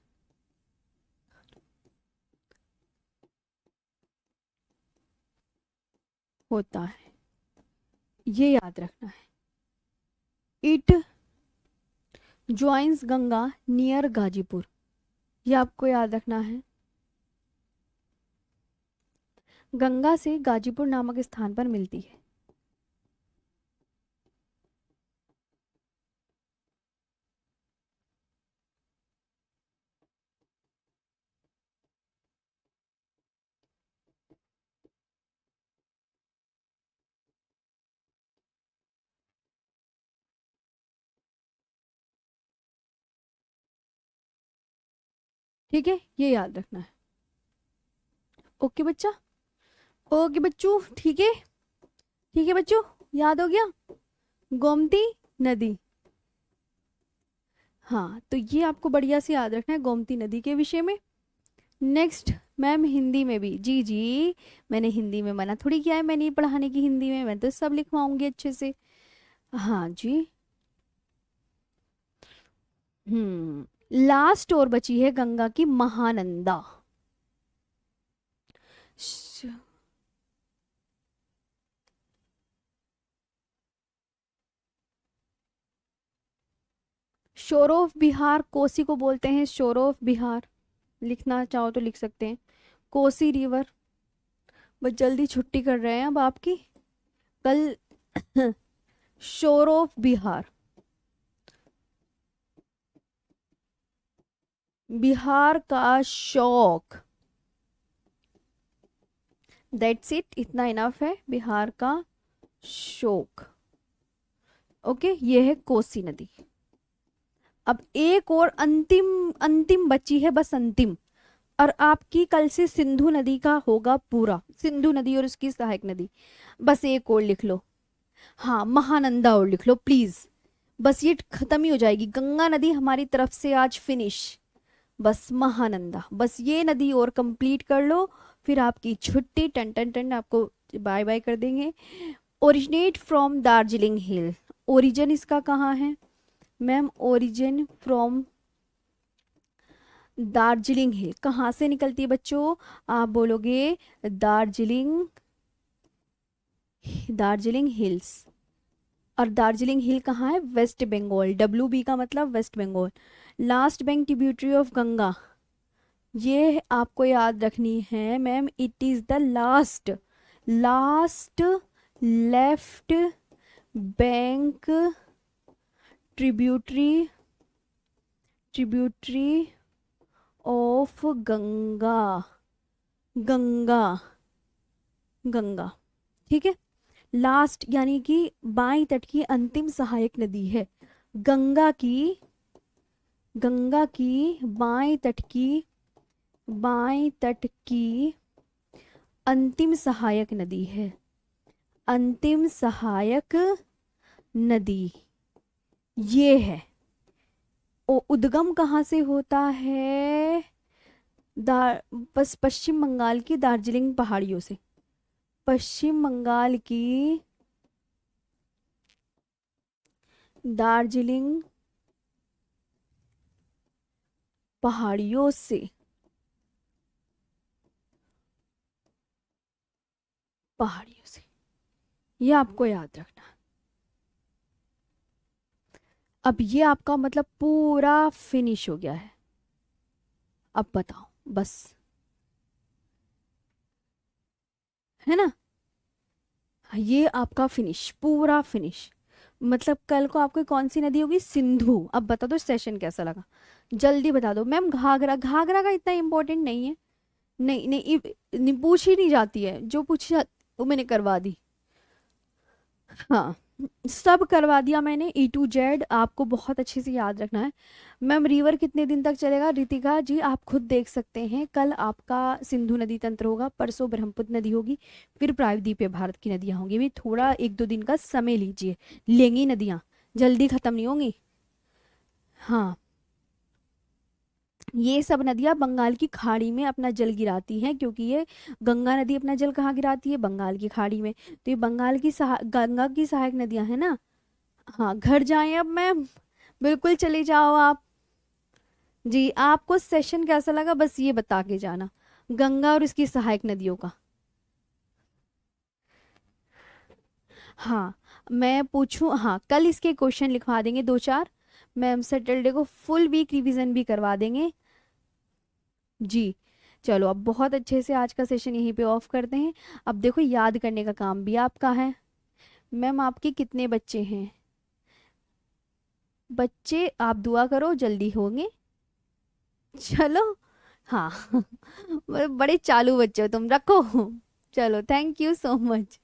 Speaker 1: होता है, ये याद रखना है। It joins Ganga near Ghazipur, ये आपको याद रखना है। गंगा से गाजीपुर नामक स्थान पर मिलती है। ठीक है, ये याद रखना है। ओके बच्चा, ओके बच्चों, ठीक है। ठीक है बच्चों, याद हो गया। गोमती नदी, हाँ, तो ये आपको बढ़िया से याद रखना है गोमती नदी के विषय में। नेक्स्ट मैम हिंदी में भी, जी जी, मैंने हिंदी में मना थोड़ी किया है, मैं नहीं पढ़ाने की हिंदी में, मैं तो सब लिखवाऊंगी अच्छे से। हाँ जी। लास्ट और बची है गंगा की महानंदा। शोर ऑफ बिहार, कोसी को बोलते हैं शोर ऑफ बिहार। लिखना चाहो तो लिख सकते हैं, कोसी रिवर। बस जल्दी छुट्टी कर रहे हैं अब आपकी कल। शोर ऑफ बिहार, बिहार का शौक। दैट्स इट, इतना इनफ है, बिहार का शोक। ओके, ये है कोसी नदी। अब एक और अंतिम, अंतिम बची है, बस अंतिम। और आपकी कल से सिंधु नदी का होगा पूरा, सिंधु नदी और उसकी सहायक नदी। बस एक और लिख लो, हाँ महानंदा और लिख लो प्लीज। बस ये खत्म ही हो जाएगी, गंगा नदी हमारी तरफ से आज फिनिश। बस महानंदा, बस ये नदी और कंप्लीट कर लो, फिर आपकी छुट्टी, टन टन टन, आपको बाय बाय कर देंगे। Originate from Darjeeling hill, origin इसका कहाँ है मैम? ओरिजिन फ्रॉम दार्जिलिंग हिल कहाँ से निकलती है बच्चों? आप बोलोगे दार्जिलिंग, दार्जिलिंग हिल्स। और दार्जिलिंग हिल कहाँ है? वेस्ट बंगाल, WB का मतलब West Bengal. Last bank tributary of Ganga, ये आपको याद रखनी है ma'am, it is the last, last left bank tributary, tributary of Ganga, Ganga, Ganga, ठीक है। लास्ट यानी कि बाईं तट की अंतिम सहायक नदी है गंगा की, गंगा की बाईं तट की, बाईं तट की अंतिम सहायक नदी है, अंतिम सहायक नदी ये है। उद्गम कहाँ से होता है? बस पश्चिम बंगाल की दार्जिलिंग पहाड़ियों से, पश्चिम बंगाल की दार्जिलिंग पहाड़ियों से, पहाड़ियों से, ये आपको याद रखना। अब ये आपका मतलब पूरा फिनिश हो गया है। अब बताओ बस, है ना, ये आपका फिनिश, पूरा फिनिश। मतलब कल को आपको कौन सी नदी होगी? सिंधु। अब बता दो सेशन कैसा लगा, जल्दी बता दो। मैम घाघरा, घाघरा का इतना इंपॉर्टेंट नहीं है, नहीं नहीं, नहीं पूछी नहीं जाती है, जो पूछी वो मैंने करवा दी। हाँ, सब करवा दिया मैंने, A to Z आपको बहुत अच्छे से याद रखना है। मैम रिवर कितने दिन तक चलेगा? रितिका जी आप खुद देख सकते हैं, कल आपका सिंधु नदी तंत्र होगा, परसों ब्रह्मपुत्र नदी होगी, फिर प्रायद्वीपीय भारत की नदियां होंगी। भी थोड़ा 1-2 दिन का समय लीजिए, लेंगी नदियां, जल्दी खत्म नहीं होंगी। हाँ, ये सब नदियां बंगाल की खाड़ी में अपना जल गिराती हैं, क्योंकि ये गंगा नदी अपना जल कहाँ गिराती है? बंगाल की खाड़ी में। तो ये बंगाल की गंगा की सहायक नदियां है ना। हाँ, घर जाएं अब मैम, बिल्कुल चले जाओ आप। जी, आपको सेशन कैसा लगा बस ये बता के जाना, गंगा और इसकी सहायक नदियों का। हाँ, मैं पूछूं, हाँ कल इसके क्वेश्चन लिखवा देंगे 2-4। मैम सैटरडे को फुल वीक रिवीजन भी करवा देंगे। जी, चलो अब बहुत अच्छे से आज का सेशन यहीं पे ऑफ करते हैं। अब देखो याद करने का काम भी आपका है। मैम आपके कितने बच्चे हैं? बच्चे आप दुआ करो जल्दी होंगे। चलो, हाँ, बड़े चालू बच्चे हो तुम, रखो। चलो, थैंक यू सो मच।